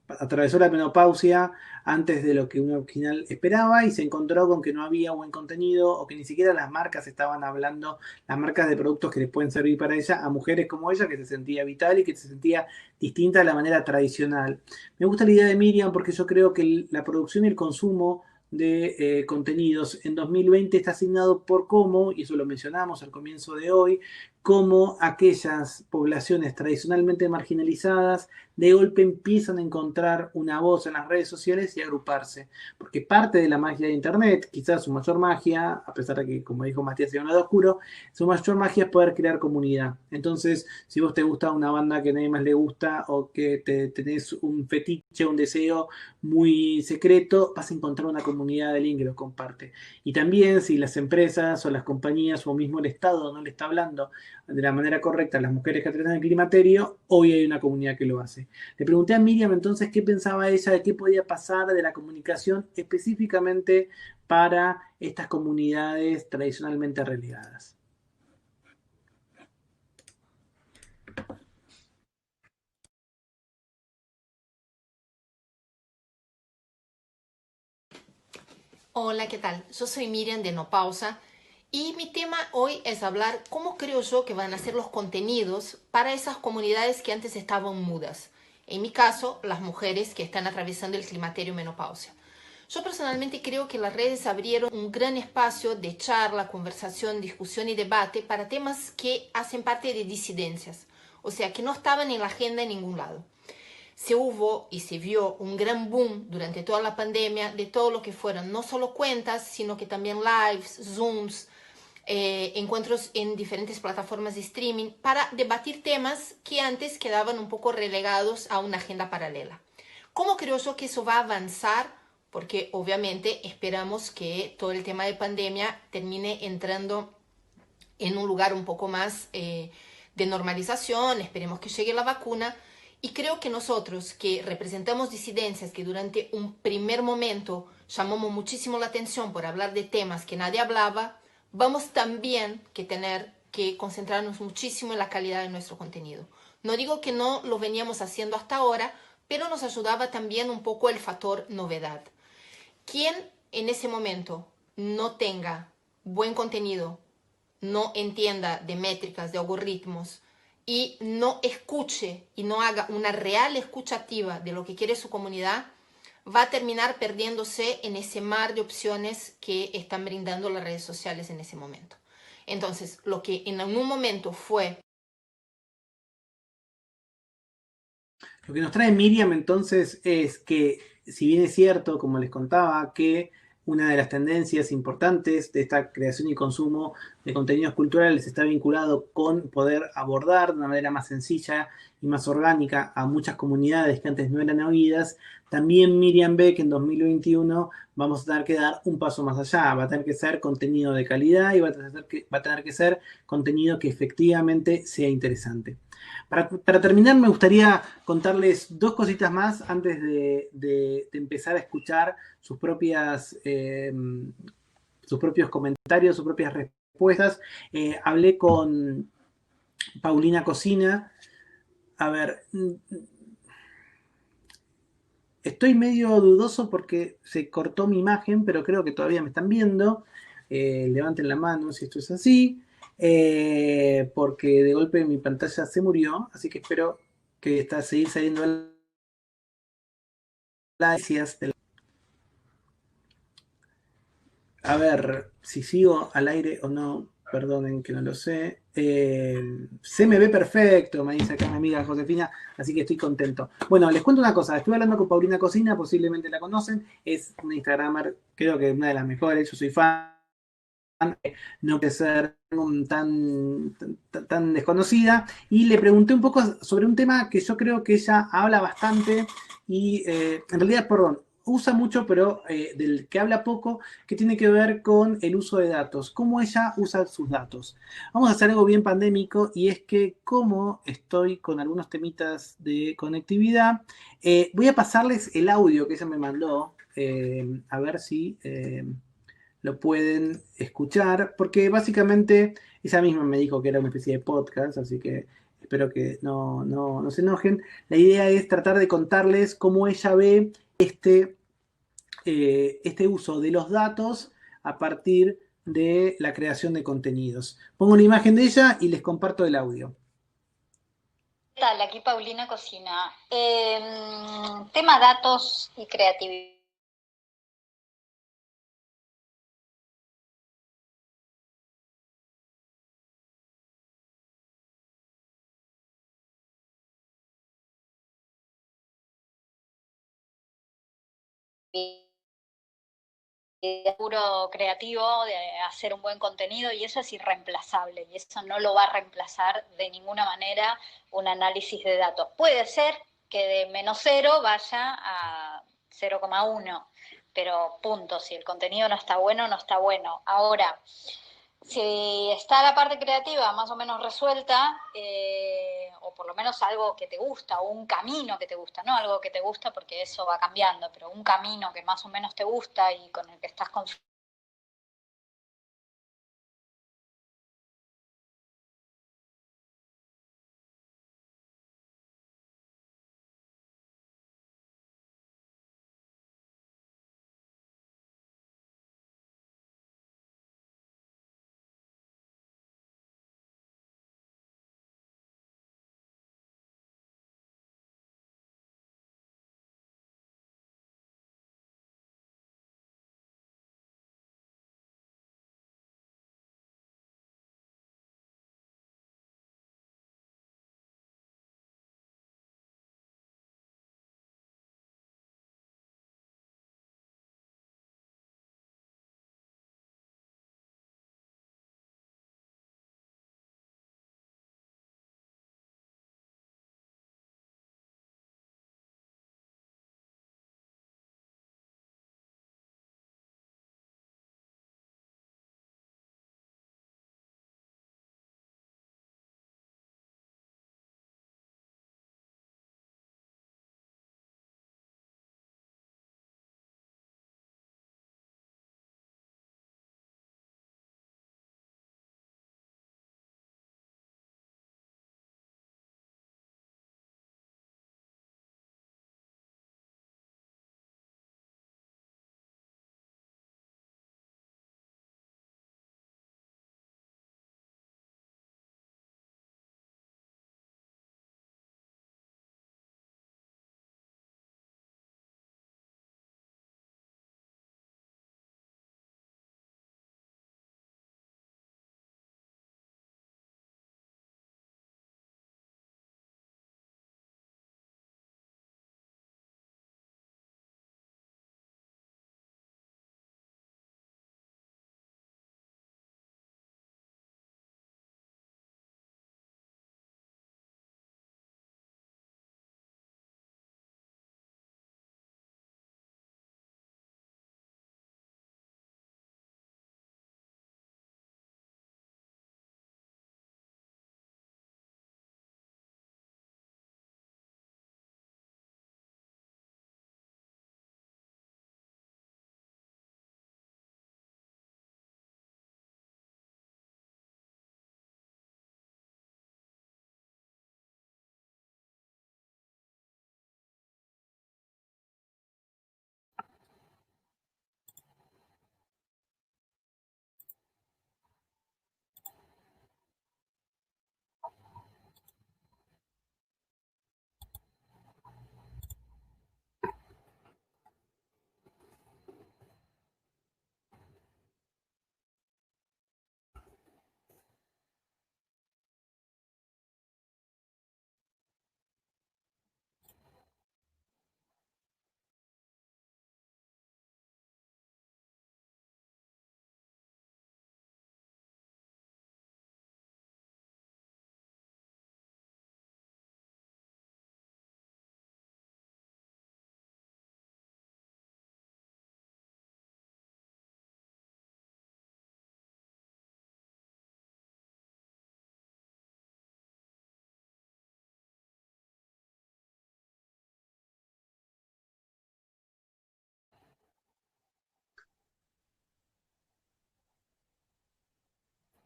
atravesó la menopausia antes de lo que uno original esperaba y se encontró con que no había buen contenido o que ni siquiera las marcas estaban hablando, las marcas de productos que les pueden servir para ella, a mujeres como ella que se sentía vital y que se sentía distinta de la manera tradicional. Me gusta la idea de Miriam porque yo creo que la producción y el consumo de contenidos en 2020 está asignado por cómo, y eso lo mencionamos al comienzo de hoy, cómo aquellas poblaciones tradicionalmente marginalizadas de golpe empiezan a encontrar una voz en las redes sociales y agruparse. Porque parte de la magia de Internet, quizás su mayor magia, a pesar de que, como dijo Matías, es un lado oscuro, su mayor magia es poder crear comunidad. Entonces, si vos te gusta una banda que a nadie más le gusta o que tenés un fetiche, un deseo muy secreto, vas a encontrar una comunidad de alguien que lo comparte. Y también si las empresas o las compañías o mismo el Estado no le está hablando de la manera correcta a las mujeres que atraviesan el climaterio, hoy hay una comunidad que lo hace. Le pregunté a Miriam entonces qué pensaba ella de qué podía pasar de la comunicación específicamente para estas comunidades tradicionalmente relegadas. Hola, ¿qué tal? Yo soy Miriam de No Pausa y mi tema hoy es hablar cómo creo yo que van a ser los contenidos para esas comunidades que antes estaban mudas. En mi caso, las mujeres que están atravesando el climaterio y menopausia. Yo personalmente creo que las redes abrieron un gran espacio de charla, conversación, discusión y debate para temas que hacen parte de disidencias o sea que no estaban en la agenda en ningún lado. Se hubo y se vio un gran boom durante toda la pandemia de todo lo que fueron no solo cuentas, sino que también lives, Zooms, encuentros en diferentes plataformas de streaming para debatir temas que antes quedaban un poco relegados a una agenda paralela. ¿Cómo creo yo que eso va a avanzar? Porque obviamente esperamos que todo el tema de pandemia termine entrando en un lugar un poco más de normalización, esperemos que llegue la vacuna. Y creo que nosotros, que representamos disidencias, que durante un primer momento llamamos muchísimo la atención por hablar de temas que nadie hablaba, vamos también que tener que concentrarnos muchísimo en la calidad de nuestro contenido. No digo que no lo veníamos haciendo hasta ahora, pero nos ayudaba también un poco el factor novedad. Quien en ese momento no tenga buen contenido, no entienda de métricas, de algoritmos, y no escuche y no haga una real escucha activa de lo que quiere su comunidad, va a terminar perdiéndose en ese mar de opciones que están brindando las redes sociales en ese momento. Entonces, lo que en un momento fue... Lo que nos trae Miriam entonces es que, si bien es cierto, como les contaba, que una de las tendencias importantes de esta creación y consumo de contenidos culturales está vinculado con poder abordar de una manera más sencilla y más orgánica a muchas comunidades que antes no eran oídas, también Miriam ve que en 2021 vamos a tener que dar un paso más allá, va a tener que ser contenido de calidad y va a tener que ser contenido que efectivamente sea interesante. Para terminar, me gustaría contarles dos cositas más antes de empezar a escuchar sus propios comentarios, sus propias respuestas. Hablé con Paulina Cocina. A ver, estoy medio dudoso porque se cortó mi imagen, pero creo que todavía me están viendo. Levanten la mano si esto es así. Porque de golpe mi pantalla se murió, así que espero que seguir saliendo las A ver si sigo al aire o no. Perdonen que no lo sé. Se me ve perfecto, me dice acá mi amiga Josefina, así que estoy contento. Bueno, les cuento una cosa. Estuve hablando con Paulina Cocina, posiblemente la conocen. Es una Instagramer, creo que una de las mejores. Yo soy fan. No puede ser tan desconocida. Y le pregunté un poco sobre un tema que yo creo que ella habla bastante y en realidad, perdón, usa mucho, pero del que habla poco, que tiene que ver con el uso de datos, cómo ella usa sus datos. Vamos a hacer algo bien pandémico y es que como estoy con algunos temitas de conectividad, voy a pasarles el audio que ella me mandó, a ver si lo pueden escuchar, porque básicamente ella misma me dijo que era una especie de podcast, así que espero que no se enojen. La idea es tratar de contarles cómo ella ve este uso de los datos a partir de la creación de contenidos. Pongo una imagen de ella y les comparto el audio. ¿Qué tal? Aquí Paulina Cocina. Tema datos y creatividad. Puro creativo de hacer un buen contenido y eso es irreemplazable y eso no lo va a reemplazar de ninguna manera un análisis de datos. Puede ser que de -0 vaya a 0,1, pero punto, si el contenido no está bueno, no está bueno. Ahora, si está la parte creativa más o menos resuelta, o por lo menos algo que te gusta, o un camino que te gusta, no algo que te gusta porque eso va cambiando, pero un camino que más o menos te gusta y con el que estás confiado,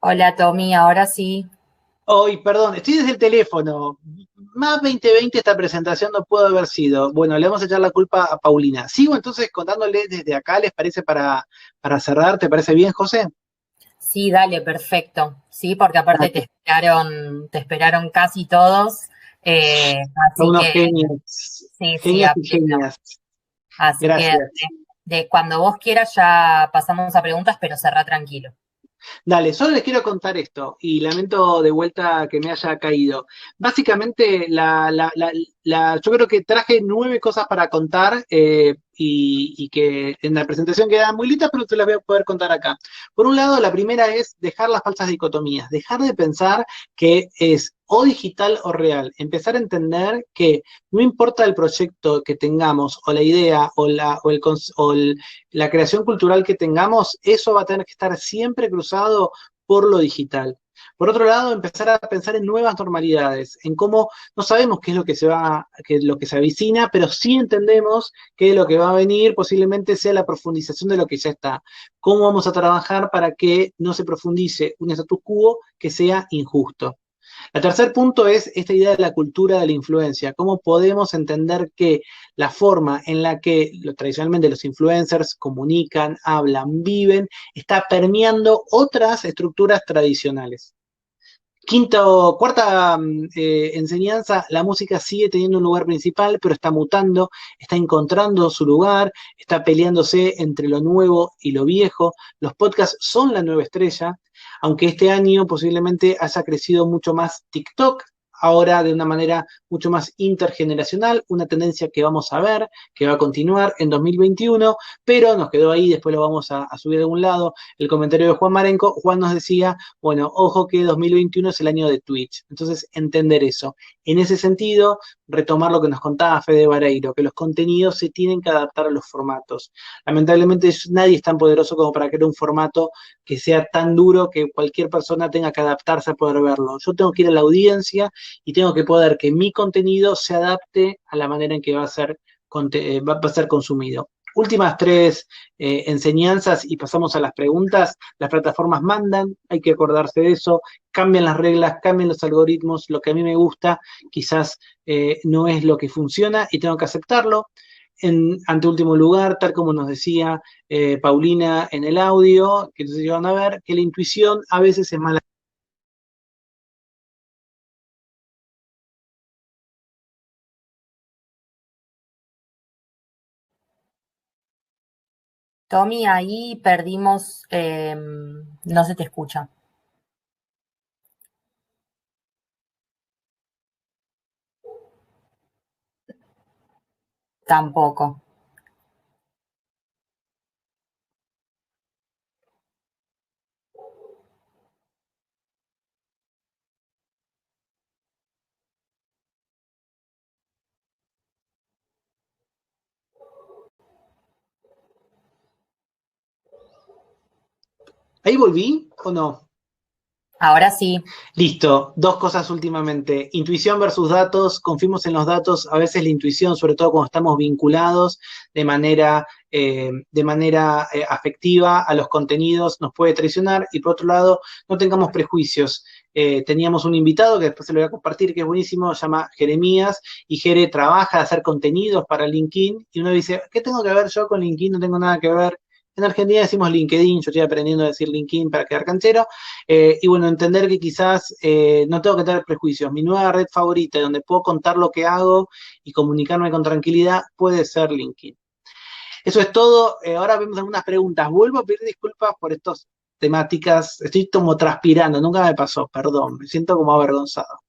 Hola Tommy, ahora sí. Hoy, perdón, estoy desde el teléfono. Más 2020 esta presentación no pudo haber sido. Bueno, le vamos a echar la culpa a Paulina. Sigo entonces contándole desde acá, ¿les parece para cerrar? ¿Te parece bien, José? Sí, dale, perfecto. Sí, porque aparte Dale. te esperaron casi todos. Son Así unos que genios, sí, sí, genios a y pleno. genias. Así que Gracias. de cuando vos quieras ya pasamos a preguntas, pero cerrá tranquilo. Dale, solo les quiero contar esto y lamento de vuelta que me haya caído. Básicamente, yo creo que traje 9 cosas para contar y que en la presentación quedan muy listas, pero te las voy a poder contar acá. Por un lado, la primera es dejar las falsas dicotomías, dejar de pensar que es o digital o real, empezar a entender que no importa el proyecto que tengamos o la idea la creación cultural que tengamos, eso va a tener que estar siempre cruzado por lo digital. Por otro lado, empezar a pensar en nuevas normalidades, en cómo no sabemos qué es lo que qué es lo que se avecina, pero sí entendemos que lo que va a venir posiblemente sea la profundización de lo que ya está. ¿Cómo vamos a trabajar para que no se profundice un status quo que sea injusto? El tercer punto es esta idea de la cultura de la influencia, cómo podemos entender que la forma en la que tradicionalmente los influencers comunican, hablan, viven, está permeando otras estructuras tradicionales. Cuarta enseñanza, la música sigue teniendo un lugar principal, pero está mutando, está encontrando su lugar, está peleándose entre lo nuevo y lo viejo. Los podcasts son la nueva estrella, aunque este año posiblemente haya crecido mucho más TikTok, ahora de una manera mucho más intergeneracional, una tendencia que vamos a ver, que va a continuar en 2021, pero nos quedó ahí, después lo vamos a subir a algún lado, el comentario de Juan Marenco. Juan nos decía, bueno, ojo que 2021 es el año de Twitch. Entonces, entender eso. En ese sentido, retomar lo que nos contaba Fede Vareiro, que los contenidos se tienen que adaptar a los formatos. Lamentablemente, nadie es tan poderoso como para crear un formato que sea tan duro que cualquier persona tenga que adaptarse a poder verlo. Yo tengo que ir a la audiencia y tengo que poder que mi contenido se adapte a la manera en que va a ser consumido. Últimas 3 enseñanzas y pasamos a las preguntas. Las plataformas mandan, hay que acordarse de eso, cambian las reglas, cambian los algoritmos, lo que a mí me gusta quizás no es lo que funciona y tengo que aceptarlo. Ante último lugar, tal como nos decía Paulina en el audio, que se llevan a ver, que la intuición a veces es mala. Tommy, ahí perdimos, no se te escucha. Tampoco. ¿Ahí volví o no? Ahora sí. Listo, 2 cosas últimamente. Intuición versus datos, confiemos en los datos. A veces la intuición, sobre todo cuando estamos vinculados de manera afectiva a los contenidos, nos puede traicionar. Y por otro lado, no tengamos prejuicios. Teníamos un invitado que después se lo voy a compartir, que es buenísimo, se llama Jeremías, y Jere trabaja de hacer contenidos para LinkedIn. Y uno dice, ¿qué tengo que ver yo con LinkedIn? No tengo nada que ver. En Argentina decimos LinkedIn, yo estoy aprendiendo a decir LinkedIn para quedar canchero. Y bueno, entender que quizás no tengo que tener prejuicios. Mi nueva red favorita, donde puedo contar lo que hago y comunicarme con tranquilidad, puede ser LinkedIn. Eso es todo. Ahora vemos algunas preguntas. Vuelvo a pedir disculpas por estas temáticas. Estoy como transpirando, nunca me pasó, perdón. Me siento como avergonzado.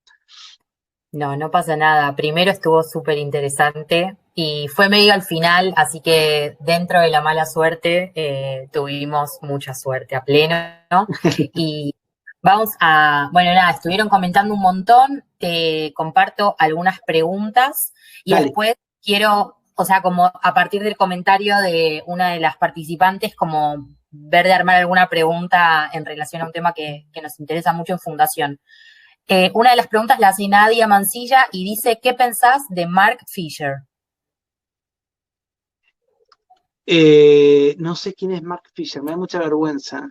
No, no pasa nada. Primero estuvo súper interesante y fue medio al final, así que dentro de la mala suerte tuvimos mucha suerte a pleno, ¿no? Y bueno, nada, estuvieron comentando un montón, te comparto algunas preguntas y Dale. después quiero, o sea, como a partir del comentario de una de las participantes, como ver de armar alguna pregunta en relación a un tema que nos interesa mucho en Fundación. Una de las preguntas la hace Nadia Mancilla y dice, ¿qué pensás de Mark Fisher? No sé quién es Mark Fisher, me da mucha vergüenza.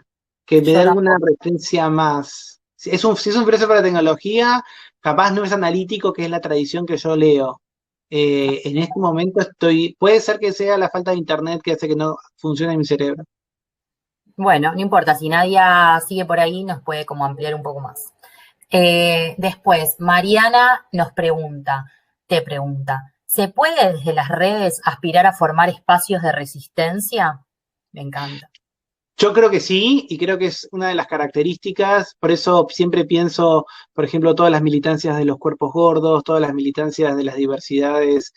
que me Yo dé alguna tampoco. referencia más. Si es un filósofo de la tecnología, capaz no es analítico, que es la tradición que yo leo. En este momento puede ser que sea la falta de internet que hace que no funcione mi cerebro. Bueno, no importa, si Nadia sigue por ahí, nos puede como ampliar un poco más. Después, Mariana te pregunta, ¿se puede desde las redes aspirar a formar espacios de resistencia? Me encanta. Yo creo que sí, y creo que es una de las características, por eso siempre pienso, por ejemplo, todas las militancias de los cuerpos gordos, todas las militancias de las diversidades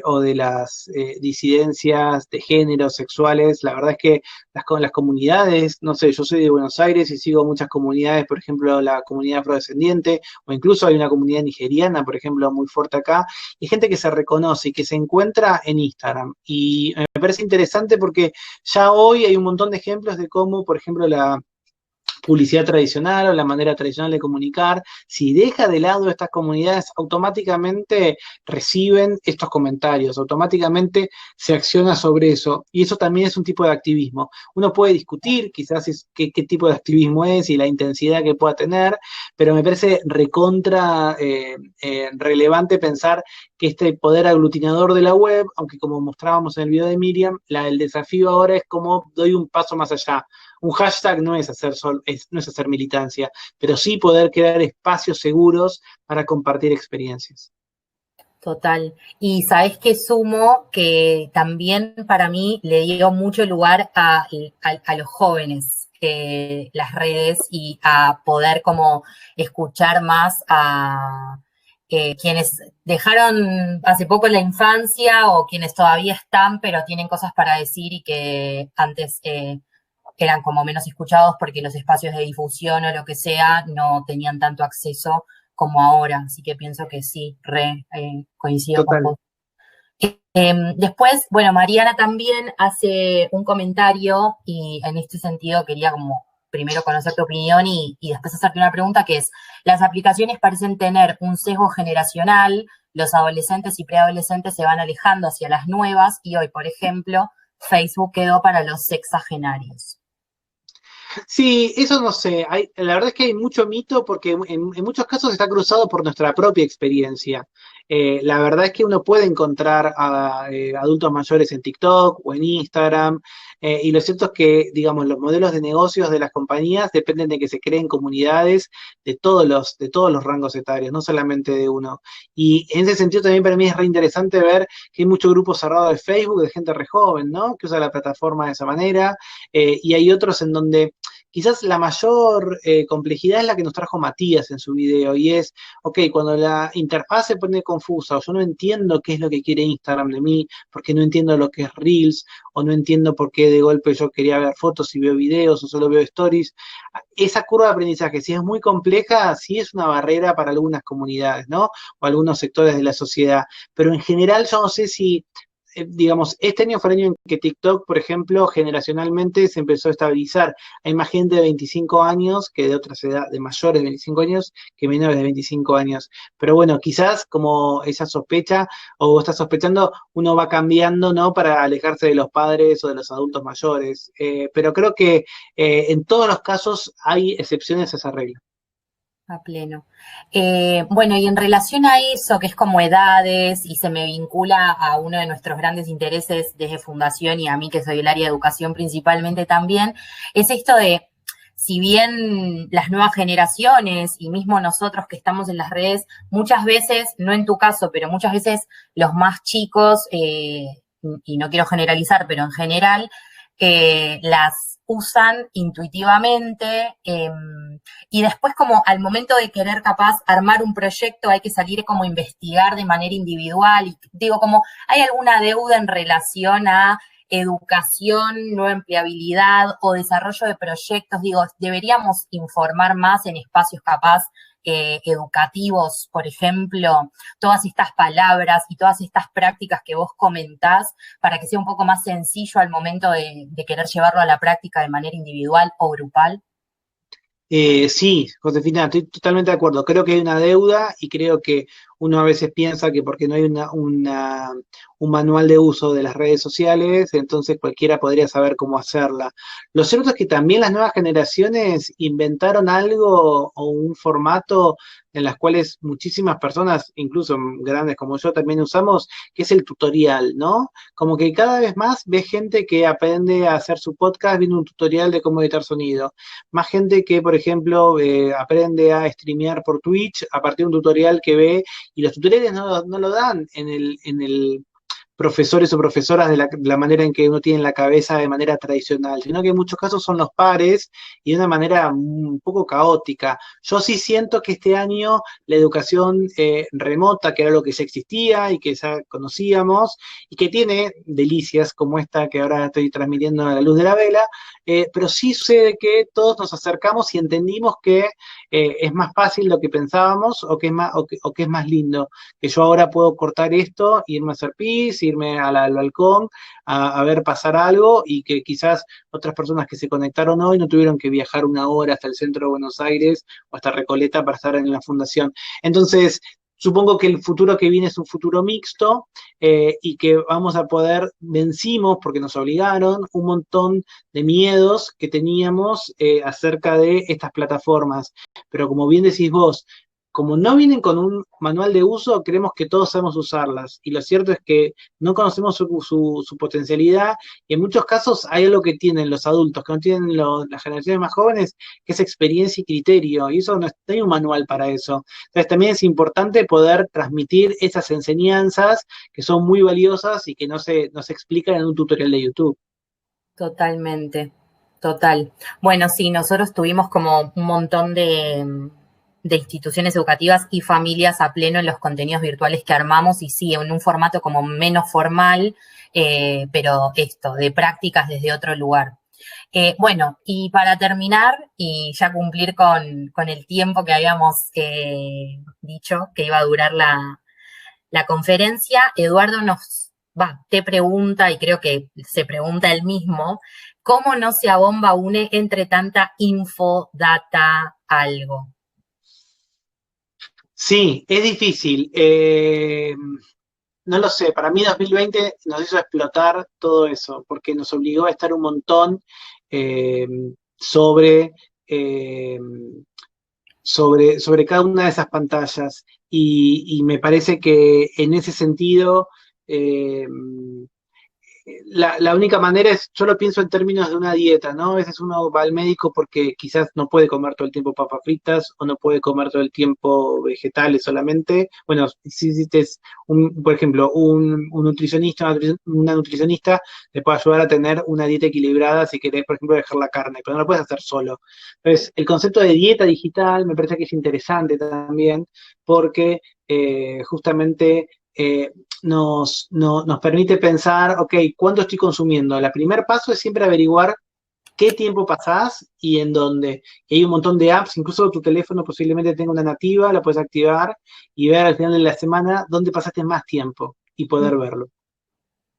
o de las disidencias de género, sexuales, la verdad es que las comunidades, no sé, yo soy de Buenos Aires y sigo muchas comunidades, por ejemplo, la comunidad afrodescendiente, o incluso hay una comunidad nigeriana, por ejemplo, muy fuerte acá, y gente que se reconoce y que se encuentra en Instagram. Y me parece interesante porque ya hoy hay un montón de ejemplos de cómo, por ejemplo, la publicidad tradicional o la manera tradicional de comunicar, si deja de lado estas comunidades, automáticamente reciben estos comentarios, automáticamente se acciona sobre eso. Y eso también es un tipo de activismo. Uno puede discutir quizás qué tipo de activismo es y la intensidad que pueda tener, pero me parece recontra relevante pensar que este poder aglutinador de la web, aunque como mostrábamos en el video de Miriam, el desafío ahora es cómo doy un paso más allá. Un hashtag no es no es hacer militancia, pero sí poder crear espacios seguros para compartir experiencias. Total. Y sabes que sumo que también para mí le dio mucho lugar a los jóvenes las redes y a poder como escuchar más a quienes dejaron hace poco la infancia o quienes todavía están pero tienen cosas para decir y que antes eran como menos escuchados porque los espacios de difusión o lo que sea no tenían tanto acceso como ahora. Así que pienso que sí, coincido con Total. vos. Después, bueno, Mariana también hace un comentario y en este sentido quería como primero conocer tu opinión y después hacerte una pregunta que es, las aplicaciones parecen tener un sesgo generacional, los adolescentes y preadolescentes se van alejando hacia las nuevas y hoy, por ejemplo, Facebook quedó para los sexagenarios. Sí, eso no sé. La verdad es que hay mucho mito porque en muchos casos está cruzado por nuestra propia experiencia. La verdad es que uno puede encontrar a adultos mayores en TikTok o en Instagram, y lo cierto es que, digamos, los modelos de negocios de las compañías dependen de que se creen comunidades de todos los rangos etarios, no solamente de uno. Y en ese sentido también para mí es re interesante ver que hay mucho grupo cerrado de Facebook de gente re joven, ¿no? Que usa la plataforma de esa manera, y hay otros en donde quizás la mayor complejidad es la que nos trajo Matías en su video, y es, ok, cuando la interfaz se pone confusa, o yo no entiendo qué es lo que quiere Instagram de mí, porque no entiendo lo que es Reels, o no entiendo por qué de golpe yo quería ver fotos y veo videos, o solo veo stories. Esa curva de aprendizaje, si es muy compleja, sí es una barrera para algunas comunidades, ¿no? O algunos sectores de la sociedad. Pero en general yo no sé si digamos, este año fue el año en que TikTok, por ejemplo, generacionalmente se empezó a estabilizar. Hay más gente de 25 años que de otras edades, de mayores de 25 años, que menores de 25 años. Pero bueno, quizás como esa sospecha, o vos estás sospechando, uno va cambiando, ¿no? Para alejarse de los padres o de los adultos mayores. Pero creo que en todos los casos hay excepciones a esa regla. A pleno. Bueno, y en relación a eso, que es como edades y se me vincula a uno de nuestros grandes intereses desde Fundación y a mí que soy el área de educación principalmente también, es esto de, si bien las nuevas generaciones y mismo nosotros que estamos en las redes, muchas veces, no en tu caso, pero muchas veces los más chicos, y no quiero generalizar, pero en general, las usan intuitivamente y después como al momento de querer capaz armar un proyecto hay que salir como a investigar de manera individual y digo como hay alguna deuda en relación a educación, no empleabilidad o desarrollo de proyectos, digo, deberíamos informar más en espacios capaz educativos, por ejemplo, todas estas palabras y todas estas prácticas que vos comentás para que sea un poco más sencillo al momento de querer llevarlo a la práctica de manera individual o grupal? Sí, Josefina, estoy totalmente de acuerdo. Creo que hay una deuda y creo que uno a veces piensa que porque no hay un manual de uso de las redes sociales, entonces cualquiera podría saber cómo hacerla. Lo cierto es que también las nuevas generaciones inventaron algo o un formato en las cuales muchísimas personas, incluso grandes como yo, también usamos, que es el tutorial, ¿no? Como que cada vez más ves gente que aprende a hacer su podcast viendo un tutorial de cómo editar sonido. Más gente que, por ejemplo, aprende a streamear por Twitch a partir de un tutorial que ve, y los tutoriales no lo dan en el profesores o profesoras de la manera en que uno tiene en la cabeza de manera tradicional, sino que en muchos casos son los pares y de una manera un poco caótica. Yo sí siento que este año la educación remota, que era lo que ya existía y que ya conocíamos, y que tiene delicias como esta que ahora estoy transmitiendo a la luz de la vela, pero sí sucede que todos nos acercamos y entendimos que es más fácil lo que pensábamos o que es más lindo, que yo ahora puedo cortar esto, irme a hacer pis, irme al balcón a ver pasar algo, y que quizás otras personas que se conectaron hoy no tuvieron que viajar una hora hasta el centro de Buenos Aires o hasta Recoleta para estar en la fundación. Entonces, supongo que el futuro que viene es un futuro mixto, y que vamos a poder, vencimos, porque nos obligaron, un montón de miedos que teníamos acerca de estas plataformas. Pero como bien decís vos, como no vienen con un manual de uso, creemos que todos sabemos usarlas. Y lo cierto es que no conocemos su potencialidad, y en muchos casos hay algo que tienen los adultos, que no tienen las generaciones más jóvenes, que es experiencia y criterio. Y eso no hay un manual para eso. Entonces también es importante poder transmitir esas enseñanzas que son muy valiosas y que no se explican en un tutorial de YouTube. Totalmente, total. Bueno, sí, nosotros tuvimos como un montón de instituciones educativas y familias a pleno en los contenidos virtuales que armamos, y sí, en un formato como menos formal, pero de prácticas desde otro lugar. Bueno, y para terminar y ya cumplir con el tiempo que habíamos dicho que iba a durar la conferencia, Eduardo te pregunta, y creo que se pregunta él mismo, ¿cómo no se abomba une entre tanta info, data, algo? Sí, es difícil. No lo sé, para mí 2020 nos hizo explotar todo eso, porque nos obligó a estar un montón eh, sobre, eh, sobre cada una de esas pantallas. Y me parece que en ese sentido, eh, la única manera es, yo lo pienso en términos de una dieta, ¿no? A veces uno va al médico porque quizás no puede comer todo el tiempo papas fritas, o no puede comer todo el tiempo vegetales solamente. Bueno, si existes, por ejemplo, un nutricionista, una nutricionista te puede ayudar a tener una dieta equilibrada si querés, por ejemplo, dejar la carne, pero no lo puedes hacer solo. Entonces, el concepto de dieta digital me parece que es interesante también, porque justamente nos permite pensar, ok, ¿cuánto estoy consumiendo? El primer paso es siempre averiguar qué tiempo pasás y en dónde. Y hay un montón de apps, incluso tu teléfono posiblemente tenga una nativa, la puedes activar y ver al final de la semana dónde pasaste más tiempo y poder verlo.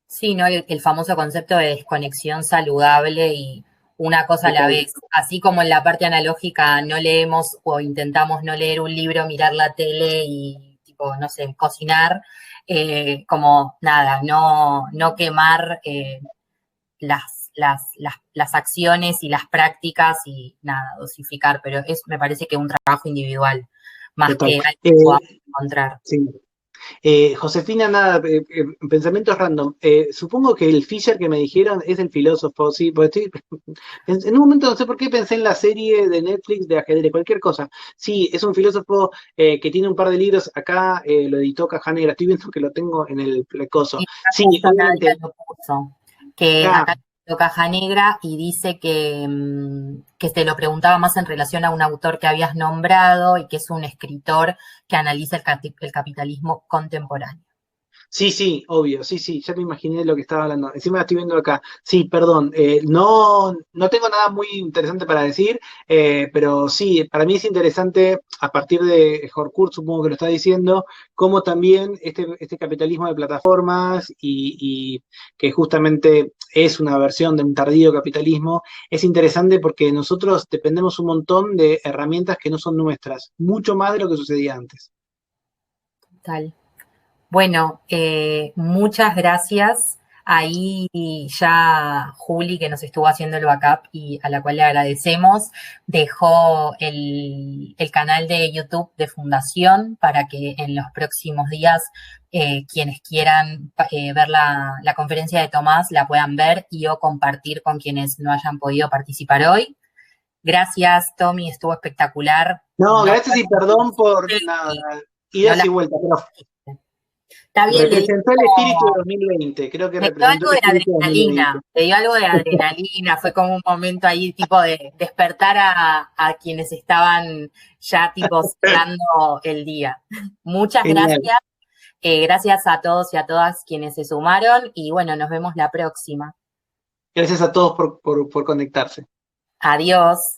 Sí, ¿no? El famoso concepto de desconexión saludable y una cosa a la vez. Así como en la parte analógica no leemos o intentamos no leer un libro, mirar la tele y, no sé, cocinar, como nada, no quemar las acciones y las prácticas y nada, dosificar, pero me parece que es un trabajo individual, más Total. que algo que podamos encontrar. Sí. Josefina, nada, pensamientos random. Supongo que el Fisher que me dijeron es el filósofo, sí, porque en un momento no sé por qué pensé en la serie de Netflix de ajedrez, cualquier cosa. Sí, es un filósofo que tiene un par de libros, acá lo editó Caja Negra, estoy viendo que lo tengo en el precoso. Sí, obviamente. Lo puso, que acá Caja Negra, y dice que te lo preguntaba más en relación a un autor que habías nombrado y que es un escritor que analiza el capitalismo contemporáneo. Sí, obvio, sí, ya me imaginé lo que estaba hablando. Encima la estoy viendo acá. Sí, perdón, no tengo nada muy interesante para decir, pero sí, para mí es interesante, a partir de Horkheimer, supongo que lo está diciendo, cómo también este capitalismo de plataformas y que justamente es una versión de un tardío capitalismo, es interesante porque nosotros dependemos un montón de herramientas que no son nuestras, mucho más de lo que sucedía antes. Total. Bueno, muchas gracias. Ahí ya Juli, que nos estuvo haciendo el backup y a la cual le agradecemos, dejó el canal de YouTube de Fundación para que en los próximos días quienes quieran ver la conferencia de Tomás la puedan ver y o compartir con quienes no hayan podido participar hoy. Gracias, Tommy, estuvo espectacular. No, gracias y perdón por nada, idas y vueltas, pero está bien, representó el espíritu de 2020, creo que me dio representó algo el de espíritu de 2020. adrenalina, te dio algo de adrenalina, fue como un momento ahí tipo de despertar a quienes estaban ya tipo cerrando el día. Muchas Genial. gracias, gracias a todos y a todas quienes se sumaron y bueno, nos vemos la próxima. Gracias a todos por conectarse. Adiós.